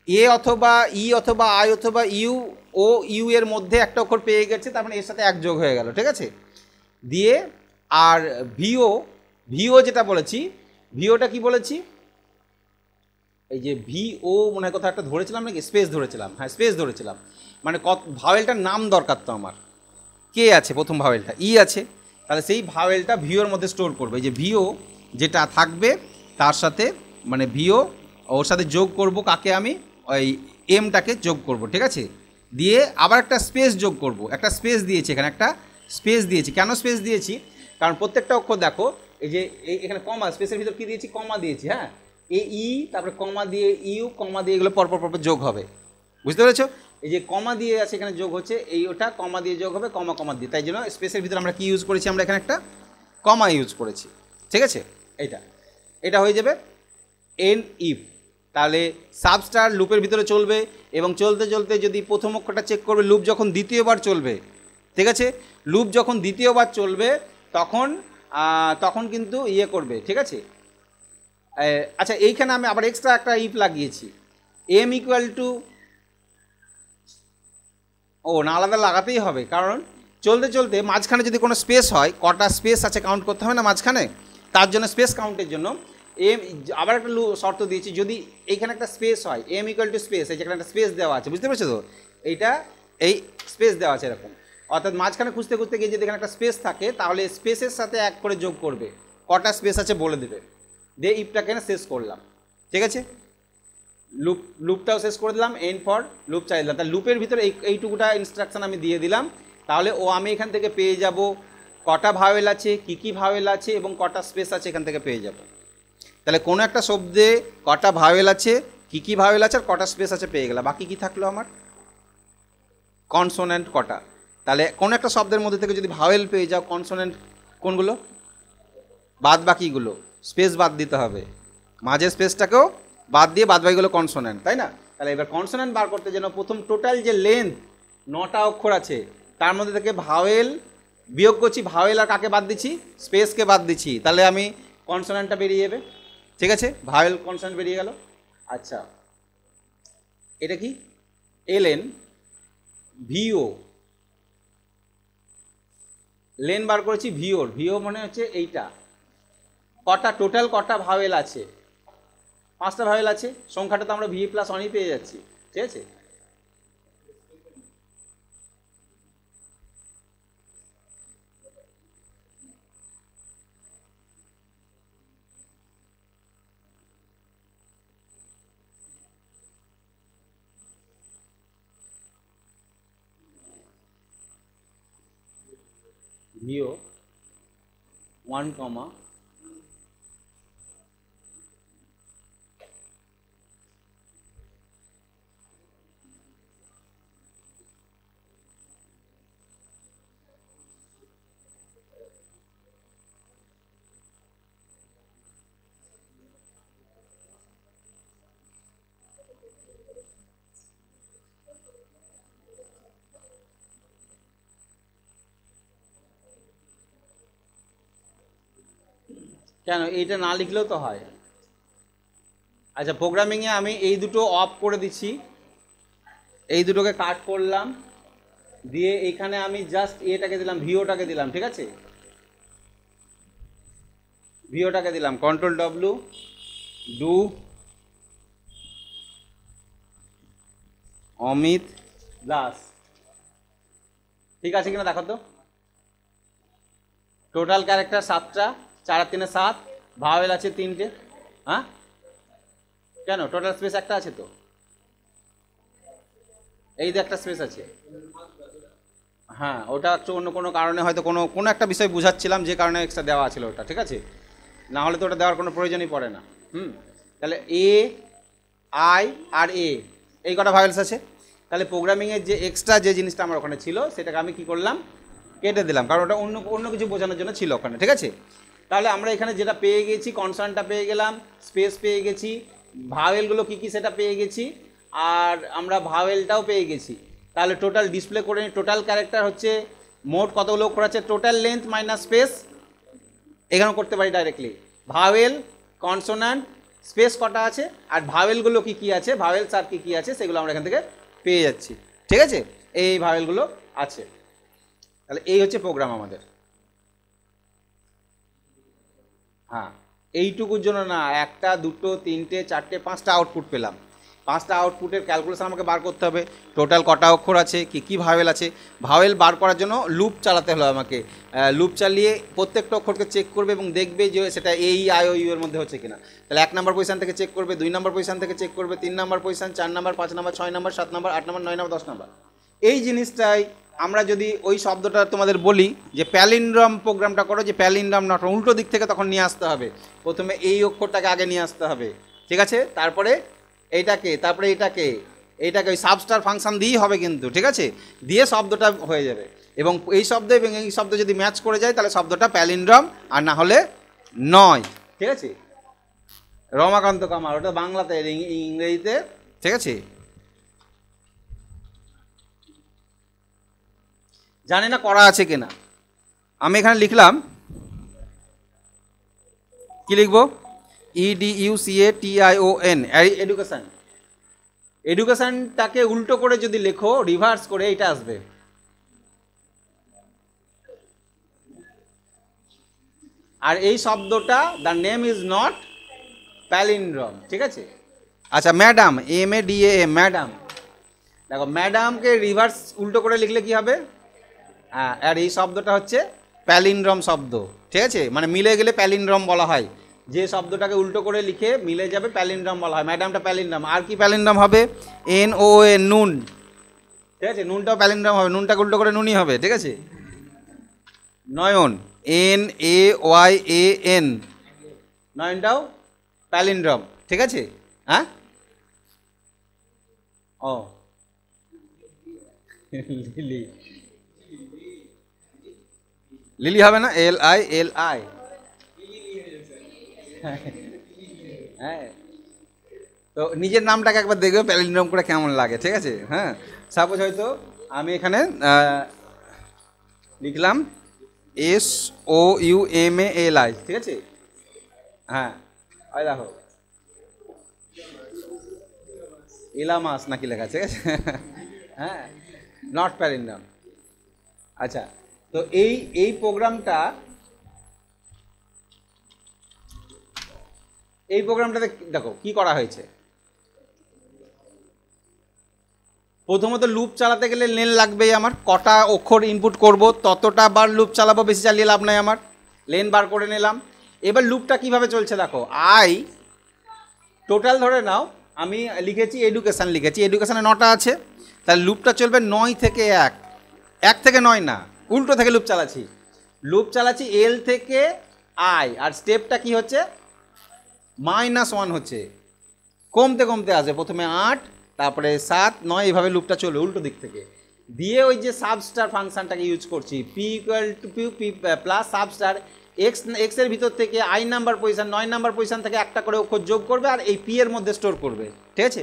এ অথবা ই অথবা আই অথবা ইউ, ও ইউ এর মধ্যে একটা অক্ষর পেয়ে গেছে, তার মানে এর সাথে 1 যোগ হয়ে গেল, ঠিক আছে। দিয়ে আর ভিও যেটা বলেছি, ভিওটা কি বলেছি? এই যে ভিও মনে হয় কোথাও একটা ধরেছিলাম নাকি, স্পেস ধরেছিলাম, হ্যাঁ স্পেস ধরেছিলাম। মানে ভাওয়েলটার নাম দরকার তো আমার। কে আছে প্রথম ভাওয়েলটা? ই আছে। তাহলে সেই ভাওয়েলটা ভিওর মধ্যে স্টোর করবে। এই যে ভিও যেটা থাকবে তার সাথে, মানে ভিও ওর সাথে যোগ করব কাকে? আমি ওই এমটাকে যোগ করব, ঠিক আছে। দিয়ে আবার একটা স্পেস যোগ করব। একটা স্পেস দিয়েছি এখানে, একটা স্পেস দিয়েছি। কেন স্পেস দিয়েছি? কারণ প্রত্যেকটা অক্ষর দেখো, এই যে এখানে কমা, স্পেসের ভিতর কী দিয়েছি? কমা দিয়েছি, হ্যাঁ। ই তারপরে কমা দিয়ে ইউ, কমা দিয়ে এগুলো পরপর পরপর যোগ হবে, বুঝতে পেরেছো? এই যে কমা দিয়ে আছে এখানে যোগ হচ্ছে, এই ওটা কমা দিয়ে যোগ হবে, কমা কমা দিয়ে। তাই জন্য স্পেসের ভিতরে আমরা কি ইউজ করেছি? আমরা এখানে একটা কমা ইউজ করেছি, ঠিক আছে। এটা হয়ে যাবে এন ইফ। তাহলে সাবস্টার লুপের ভিতরে চলবে, এবং চলতে চলতে যদি প্রথম অক্ষরটা চেক করবে, লুপ যখন দ্বিতীয়বার চলবে, ঠিক আছে, লুপ যখন দ্বিতীয়বার চলবে তখন কিন্তু ইয়ে করবে, ঠিক আছে। আচ্ছা, এইখানে আমি আবার এক্সট্রা একটা ইফ লাগিয়েছি, এম ইকুয়াল টু, ও না আলাদা লাগাতেই হবে, কারণ চলতে চলতে মাঝখানে যদি কোনো স্পেস হয়, কটা স্পেস আছে কাউন্ট করতে হবে না মাঝখানে, তার জন্য স্পেস কাউন্টের জন্য এম আবার একটা শর্ত দিয়েছি, যদি এইখানে একটা স্পেস হয়, এম ইকুয়াল টু স্পেস, এই যেখানে একটা স্পেস দেওয়া আছে, বুঝতে পেরেছো তো? এইটা এই স্পেস দেওয়া আছে এরকম, অর্থাৎ মাঝখানে খুঁজতে খুঁজতে গিয়ে যদি এখানে একটা স্পেস থাকে, তাহলে স্পেসের সাথে 1 করে যোগ করবে, কটা স্পেস আছে বলে দেবে, দিয়ে ইফটাকে শেষ করলাম, ঠিক আছে। লুপটাও শেষ করে দিলাম, এন্ড ফর লুপ চাই দিলাম। তাহলে লুপের ভিতরে এইটুকুটা ইনস্ট্রাকশন আমি দিয়ে দিলাম। তাহলে আমি এখান থেকে পেয়ে যাব কটা ভাওয়েল আছে, কী ভাওয়েল আছে, এবং কটা স্পেস আছে এখান থেকে পেয়ে যাব। তাহলে কোনো একটা শব্দে কটা ভাওয়েল আছে, কী ভাওয়েল আছে, আর কটা স্পেস আছে পেয়ে গেলাম। বাকি কি থাকলো আমার? কনসোনেন্ট কটা। তাহলে কোনো একটা শব্দের মধ্যে থেকে যদি ভাওয়েল পেয়ে যাও, কনসোনেন্ট কোনগুলো? বাদ বাকিগুলো স্পেস বাদ দিতে হবে, মাঝের স্পেসটাকেও বাদ দিয়ে বাদ বাকিগুলো কনসোনেন্ট, তাই না? তাহলে এবার কনসোনেন্ট বার করতে যেন প্রথম টোটাল যে লেন্থ 9টা অক্ষর আছে, তার মধ্যে থেকে ভাওয়েল বিয়োগ করছি, ভাওয়েল আর কাকে বাদ দিচ্ছি? স্পেসকে বাদ দিচ্ছি। তাহলে আমি কনসোনেন্টটা বেরিয়ে যাবে, ঠিক আছে, ভাওয়েল কনসোনেন্ট বেরিয়ে গেল। আচ্ছা, এটা কি? এলএন ভিও, লেন বার করেছি ভিও মনে হচ্ছে এইটা। কটা টোটাল কটা ভাওয়েল আছে? 5টা ভাওয়েল আছে, সংখ্যাটা তো আমরা ভি প্লাস 1ই পেয়ে যাচ্ছি, ঠিক আছে। ভিও 1, কেন এইটা না লিখলেও তো হয়। আচ্ছা, প্রোগ্রামিংয়ে আমি এই দুটো অফ করে দিচ্ছি, এই দুটোকে কাট করলাম, দিয়ে এখানে আমি জাস্ট এটাকে দিলাম, ভিওটাকে দিলাম, ঠিক আছে, ভিওটাকে দিলাম, control W, do Amit Das, ঠিক আছে কিনা দেখো তো। টোটাল ক্যারেক্টার 7টা, 4 আর 3 7, ভাওয়েল আছে 3টে। হ্যাঁ কেন, টোটাল স্পেস একটা আছে তো, এই যে একটা স্পেস আছে। হ্যাঁ, ওটা একটু অন্য কোনো কারণে হয়তো কোনো একটা বিষয় বুঝাচ্ছিলাম, যে কারণে এক্সট্রা দেওয়া ছিল ওটা, ঠিক আছে, না হলে তো ওটা দেওয়ার কোনো প্রয়োজনই পড়ে না। তাহলে এ, আই আর এ, এই কটা ভাওয়েলস আছে। তাহলে প্রোগ্রামিংয়ের যে এক্সট্রা যে জিনিসটা আমার ওখানে ছিল সেটাকে আমি কি করলাম, কেটে দিলাম, কারণ ওটা অন্য কিছু বোঝানোর জন্য ছিল ওখানে, ঠিক আছে। তাহলে আমরা এখানে যেটা পেয়ে গেছি, কনসোনেন্টটা পেয়ে গেলাম, স্পেস পেয়ে গেছি, ভাওয়েলগুলো কী কী সেটা পেয়ে গেছি, আর আমরা ভাওয়েলটাও পেয়ে গেছি। তাহলে টোটাল ডিসপ্লে করে নিই, টোটাল ক্যারেক্টার হচ্ছে মোট কতগুলো অক্ষর আছে, টোটাল লেন্থ মাইনাস স্পেস, এখানেও করতে পারি ডাইরেক্টলি, ভাওয়েল, কনসোনান্ট, স্পেস কটা আছে, আর ভাওয়েলগুলো কী কী আছে, ভাওয়েলস আর কী কী আছে সেগুলো আমরা এখান থেকে পেয়ে যাচ্ছি, ঠিক আছে, এই ভাওয়েলগুলো আছে। তাহলে এই হচ্ছে প্রোগ্রাম আমাদের। হ্যাঁ, এইটুকুর জন্য না, 1টা 2টো 3টে 4টে 5টা আউটপুট পেলাম, 5টা আউটপুটের ক্যালকুলেশন আমাকে বার করতে হবে, টোটাল কটা অক্ষর আছে, কী ভাওয়েল আছে। ভাওয়েল বার করার জন্য লুপ চালাতে হলো আমাকে, লুপ চালিয়ে প্রত্যেকটা অক্ষরকে চেক করবে এবং দেখবে যে সেটা এই আই ও ইউ এর মধ্যে হচ্ছে কিনা। তাহলে 1 নম্বর পজিশন থেকে চেক করবে, 2 নম্বর পজিশন থেকে চেক করবে, 3 নম্বর পজিশন, 4 নম্বর, 5 নম্বর, 6 নম্বর, 7 নম্বর, 8 নম্বর, 9 নম্বর, 10 নম্বর। এই জিনিসটাই আমরা যদি ওই শব্দটা তোমাদের বলি যে প্যালিন্ড্রম প্রোগ্রামটা করো, যে প্যালিন্ড্রম নট উল্টো দিক থেকে তখন নিয়ে আসতে হবে, প্রথমে এই অক্ষরটাকে আগে নিয়ে আসতে হবে, ঠিক আছে, তারপরে এইটাকে, তারপরে এইটাকে ওই সাবস্টার ফাংশন দিয়েই হবে কিন্তু, ঠিক আছে, দিয়ে শব্দটা হয়ে যাবে। এবং এই শব্দ এবং এই শব্দ যদি ম্যাচ করে যায় তাহলে শব্দটা প্যালিন্ড্রম, আর না হলে নয়, ঠিক আছে। রমাকান্ত কামাল, ওটা বাংলাতে, ইংরেজিতে, ঠিক আছে। জানি না করা আছে কিনা, আমি এখানে লিখলাম, কি লিখবো, EDUCATION, এডুকেশন। এডুকেশনটাকে উল্টো করে যদি লেখো, রিভার্স করে, এটা আসবে। আর এই শব্দটা the name is not palindrome, ঠিক আছে। আচ্ছা, ম্যাডাম, MADAM, ম্যাডাম, দেখো ম্যাডামকে রিভার্স উল্টো করে লিখলে কি হবে, হ্যাঁ, আর এই শব্দটা হচ্ছে প্যালিন্ড্রম শব্দ, ঠিক আছে, মানে মিলে গেলে প্যালিন্ড্রম বলা হয়, যে শব্দটাকে উল্টো করে লিখে মিলে যাবে প্যালিন্ড্রম বলা হয়। ম্যাডামটা প্যালিন্ড্রম। আর কি প্যালিন্ড্রম হবে, NON, নুন, ঠিক আছে, নুনটাও প্যালিন্ড্রম হবে, নুনটাকে উল্টো করে নুনই হবে, ঠিক আছে। নয়ন, NAYAN, নয়নটাও প্যালিন্ড্রম, ঠিক আছে। হ্যাঁ, ও লিলি, লিলি হবে না, LILI, হ্যাঁ। তো নিজের নামটাকে একবার দেখবে প্যালিন্ড্রম করে কেমন লাগে, ঠিক আছে। হ্যাঁ, সাপোজ হয়তো আমি এখানে লিখলাম SOUMALI, ঠিক আছে। হ্যাঁ, ওই দেখো ইলামাস নাকি লেখা, ঠিক আছে। হ্যাঁ, নট প্যালিন্ড্রম। আচ্ছা, তো এই প্রোগ্রামটা, এই প্রোগ্রামটাতে দেখো কি করা হয়েছে। প্রথমত লুপ চালাতে গেলে লেন লাগবেই আমার, কটা অক্ষর ইনপুট করব ততটা বার লুপ চালাবো, বেশি চালিয়ে লাভ নাই আমার, লেন বার করে নিলাম। এবার লুপটা কিভাবে চলছে দেখো, আই টোটাল ধরে নাও, আমি লিখেছি এডুকেশান, লিখেছি এডুকেশানে 9টা আছে, তাহলে লুপটা চলবে 9 থেকে 1, 1 থেকে 9 না, উল্টো থেকে লুপ চালাচ্ছি L থেকে I, আর স্টেপটা কি হচ্ছে, -1 হচ্ছে, কমতে কমতে আসে, প্রথমে 8, তারপরে 7, 9, এইভাবে লুপটা চলবে উল্টো দিক থেকে। দিয়ে ওই যে সাবস্টার ফাংশনটাকে ইউজ করছি, P প্লাস সাবস্টার, এক্স এর ভিতর থেকে I number position, 9 number position থেকে একটা করে অক্ষর যোগ করবে আর এই P এর মধ্যে স্টোর করবে, ঠিক আছে।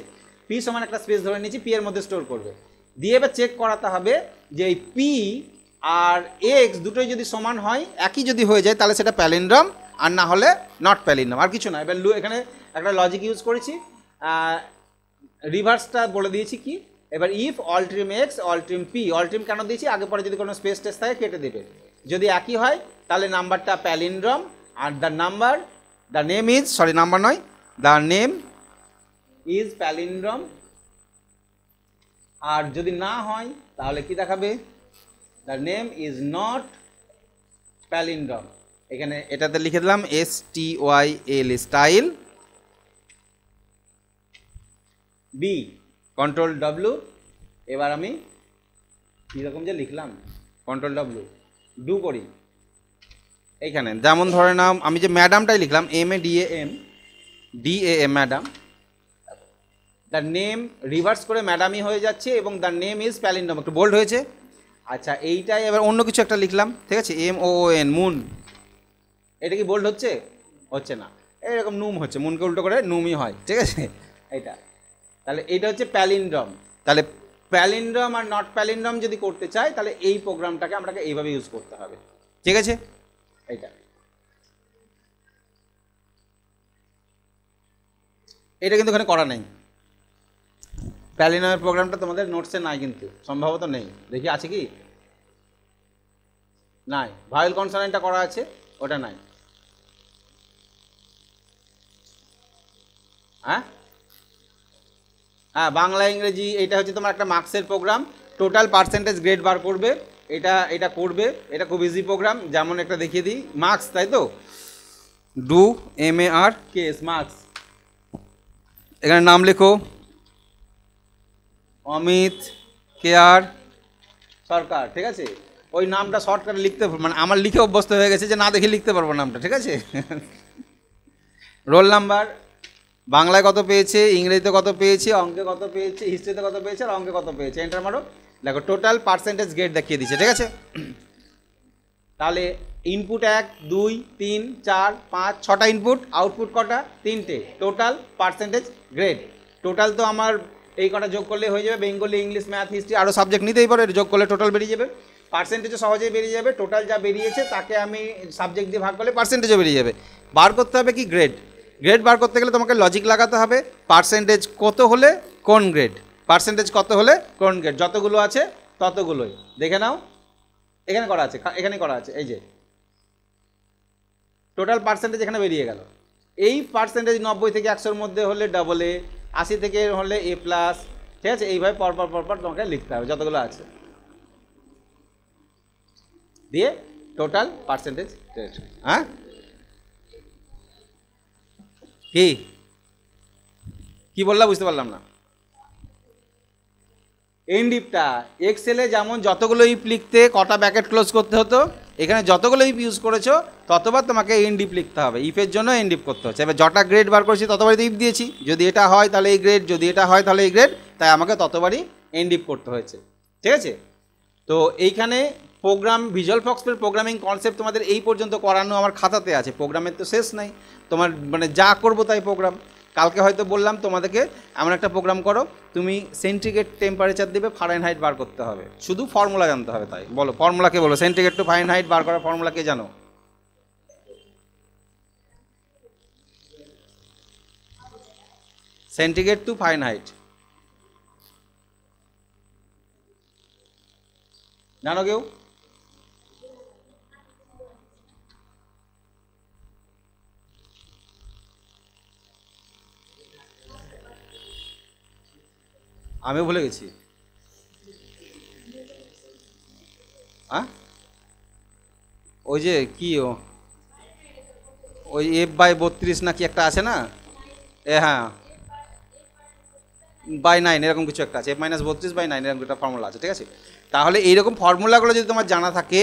P সমান একটা স্পেস ধরে নিয়েছি, P এর মধ্যে স্টোর করবে, দিয়ে এবার চেক করাতে হবে যে এই P আর X দুটোই যদি সমান হয়, একই যদি হয়ে যায় তাহলে সেটা প্যালিন্ড্রম, আর না হলে নট প্যালিন্ড্রম, আর কিছু না। এবার এখানে একটা লজিক ইউজ করেছি, রিভার্সটা বলে দিয়েছি কি। এবার if all trim x all trim P, all trim কেন দিয়েছি, আগে পরে যদি কোনো স্পেস টেস্ট থাকে কেটে দেবে, যদি একই হয় তাহলে নাম্বারটা প্যালিন্ড্রম, আর the name is, sorry number নয়, দ্য নেম ইজ প্যালিন্ড্রম। আর যদি না হয় তাহলে কি দেখাবে, the name is not palindrome. এখানে এটাতে লিখে দিলাম STYL style, B control W। এবার আমি কীরকম যে লিখলাম, কন্ট্রোল W ডু করি। এইখানে যেমন ধরে নাম আমি যে ম্যাডামটাই লিখলাম, MADAM madam, the name reverse করে ম্যাডামই হয়ে যাচ্ছে এবং দ্য নেম ইজ প্যালিন্ড্রম, একটু বোল্ড হয়েছে। আচ্ছা এইটাই এবার অন্য কিছু একটা লিখলাম, ঠিক আছে, MOON মুন, এটা কি বোল্ড হচ্ছে, হচ্ছে না, এরকম নুম হচ্ছে, মুনকে উল্টো করে নুমই হয়, ঠিক আছে এইটা। তাহলে এটা হচ্ছে প্যালিন্ড্রম। তাহলে প্যালিন্ড্রম আর নট প্যালিন্ড্রম যদি করতে চাই তাহলে এই প্রোগ্রামটাকে আপনাকে এইভাবে ইউজ করতে হবে, ঠিক আছে। এইটা এটা কিন্তু এখানে করা নেই, প্যালিন্ড্রমের প্রোগ্রামটা তোমাদের নোটসে নাই, কিন্তু সম্ভবত নেই, দেখি আছে কি, নাই। ভায়েল কনসোনেন্টটা করা আছে, ওটা নাই। হ্যাঁ হ্যাঁ, বাংলা ইংরেজি এটা হচ্ছে তোমার একটা মার্কসের প্রোগ্রাম, টোটাল পার্সেন্টেজ গ্রেড বার করবে, এটা করবে, এটা খুব ইজি প্রোগ্রাম। যেমন একটা দেখিয়ে দিই, মার্কস, তাই তো, ডু MARKS মার্কস, এখানে নাম লেখো অমিত কেয়ার সরকার, ঠিক আছে। ওই নামটা শর্টকাটে লিখতে, মানে আমার লিখে অভ্যস্ত হয়ে গেছে যে না দেখে লিখতে পারবো নামটা, ঠিক আছে। রোল নাম্বার, বাংলায় কত পেয়েছে, ইংরেজিতে কত পেয়েছে, অঙ্কে কত পেয়েছে, হিস্ট্রিতে কত পেয়েছে, আর অঙ্কে কত পেয়েছে, এন্টার মারো, দেখো টোটাল পার্সেন্টেজ গ্রেড দেখিয়ে দিচ্ছে, ঠিক আছে। তাহলে ইনপুট 1 2 3 4 5 6টা ইনপুট, আউটপুট কটা, 3টে, টোটাল পার্সেন্টেজ গ্রেড। টোটাল তো আমার এই কটা যোগ করলে হয়ে যাবে, বেঙ্গলি, ইংলিশ, ম্যাথ, হিস্ট্রি, আরও সাবজেক্ট নিতেই পারো, যোগ করলে টোটাল বেরিয়ে যাবে। পার্সেন্টেজও সহজেই বেরিয়ে যাবে, টোটাল যা বেরিয়েছে তাকে আমি সাবজেক্ট দিয়ে ভাগ করলে পার্সেন্টেজও বেরিয়ে যাবে। বার করতে হবে কি গ্রেড, গ্রেড বার করতে গেলে তোমাকে লজিক লাগাতে হবে, পার্সেন্টেজ কত হলে কোন গ্রেড, পার্সেন্টেজ কত হলে কোন গ্রেড, যতগুলো আছে ততগুলোই দেখে নাও, এখানে করা আছে, এখানে করা আছে, এই যে টোটাল পার্সেন্টেজ এখানে বেরিয়ে গেল। এই পার্সেন্টেজ 90 থেকে 100-র মধ্যে হলে AA, 80 থেকে হলে A+, ঠিক আছে। এইভাবে পরপর তোমাকে লিখতে হবে যতগুলো আছে, দিয়ে টোটাল পার্সেন্টেজ গ্রেড। হ্যাঁ কি বললাম বুঝতে পারলাম না। এনডিপটা এক্সেলে যেমন যতগুলো ইফ লিখতে কটা ব্র্যাকেট ক্লোজ করতে হতো, এখানে যতগুলো ইফ ইউজ করেছো ততবার তোমাকে এনডিপ লিখতে হবে, ইফের জন্য এনডিপ করতে হচ্ছে। এবার যটা গ্রেড বার করেছি ততবারই তো ইফ দিয়েছি, যদি এটা হয় তাহলে এই গ্রেড, যদি এটা হয় তাহলে এই গ্রেড, তাই আমাকে ততবারই এনডিপ করতে হয়েছে, ঠিক আছে। তো এইখানে প্রোগ্রাম, ভিজুয়াল ফক্সের প্রোগ্রামিং কনসেপ্ট তোমাদের এই পর্যন্ত করানো আমার খাতাতে আছে, প্রোগ্রামের তো শেষ নাই, তোমার মানে যা করবো তাই প্রোগ্রাম। কালকে হয়তো বললাম তোমাদেরকে এমন একটা প্রোগ্রাম করো, তুমি সেন্টিগ্রেড টেম্পারেচার দেবে, ফারেনহাইট বার করতে হবে, শুধু ফর্মুলা জানতে হবে। তাই বলো, ফর্মুলাকে বলো, সেন্টিগ্রেড টু ফারেনহাইট বার করার ফর্মুলাকে জানো? সেন্টিগ্রেড টু ফারেনহাইট জানো কেউ? আমিও ভুলে গেছি। হ্যাঁ ওই যে কি ওই F/32 না কি একটা আছে না, হ্যাঁ /9 এরকম কিছু একটা আছে, F-32/9 এরকম একটা ফর্মুলা আছে, ঠিক আছে। তাহলে এইরকম ফর্মুলাগুলো যদি তোমার জানা থাকে,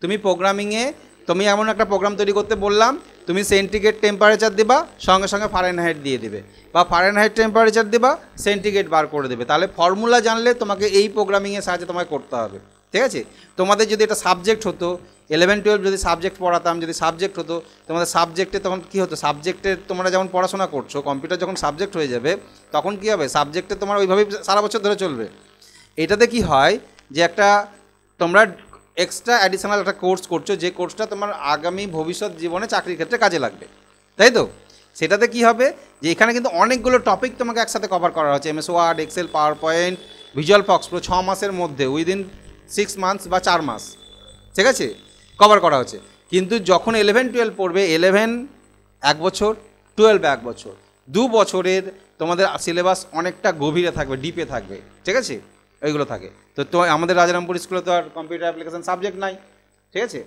তুমি প্রোগ্রামিংয়ে, তুমি এমন একটা প্রোগ্রাম তৈরি করতে বললাম, তুমি সেন্টিগ্রেড টেম্পারেচার দেবা, সঙ্গে সঙ্গে ফারেনহাইট দিয়ে দেবে, বা ফারেনহাইট টেম্পারেচার দেবা, সেন্টিগ্রেড বার করে দেবে। তাহলে ফর্মুলা জানলে তোমাকে এই প্রোগ্রামিংয়ের সাহায্যে তোমাকে করতে হবে, ঠিক আছে। তোমাদের যদি এটা সাবজেক্ট হতো, 11-12 যদি সাবজেক্ট পড়াতাম, যদি সাবজেক্ট হতো তোমাদের, সাবজেক্টে তখন কী হতো, সাবজেক্টের তোমরা যেমন পড়াশোনা করছো, কম্পিউটার যখন সাবজেক্ট হয়ে যাবে তখন কী হবে, সাবজেক্টে তোমার ওইভাবেই সারা বছর ধরে চলবে। এটাতে কি হয় যে একটা তোমরা এক্সট্রা অ্যাডিশনাল একটা কোর্স করছো, যে কোর্সটা তোমার আগামী ভবিষ্যৎ জীবনে চাকরির ক্ষেত্রে কাজে লাগবে, তাই তো? সেটাতে কি হবে যে এখানে কিন্তু অনেকগুলো টপিক তোমাকে একসাথে কভার করা হচ্ছে, MS Word, Excel, PowerPoint, Visual FoxPro 6 মাসের মধ্যে, উইদিন 6 মান্থস বা 4 মাস, ঠিক আছে, কভার করা হচ্ছে। কিন্তু যখন 11-12 পড়বে, 11 1 বছর, 12 1 বছর, 2 বছরের তোমাদের সিলেবাস অনেকটা গভীরে থাকবে, ডিপে থাকবে, ঠিক আছে, ওইগুলো থাকে। তো আমাদের রাজারামপুর স্কুলে তো আর কম্পিউটার অ্যাপ্লিকেশন সাবজেক্ট নাই, ঠিক আছে।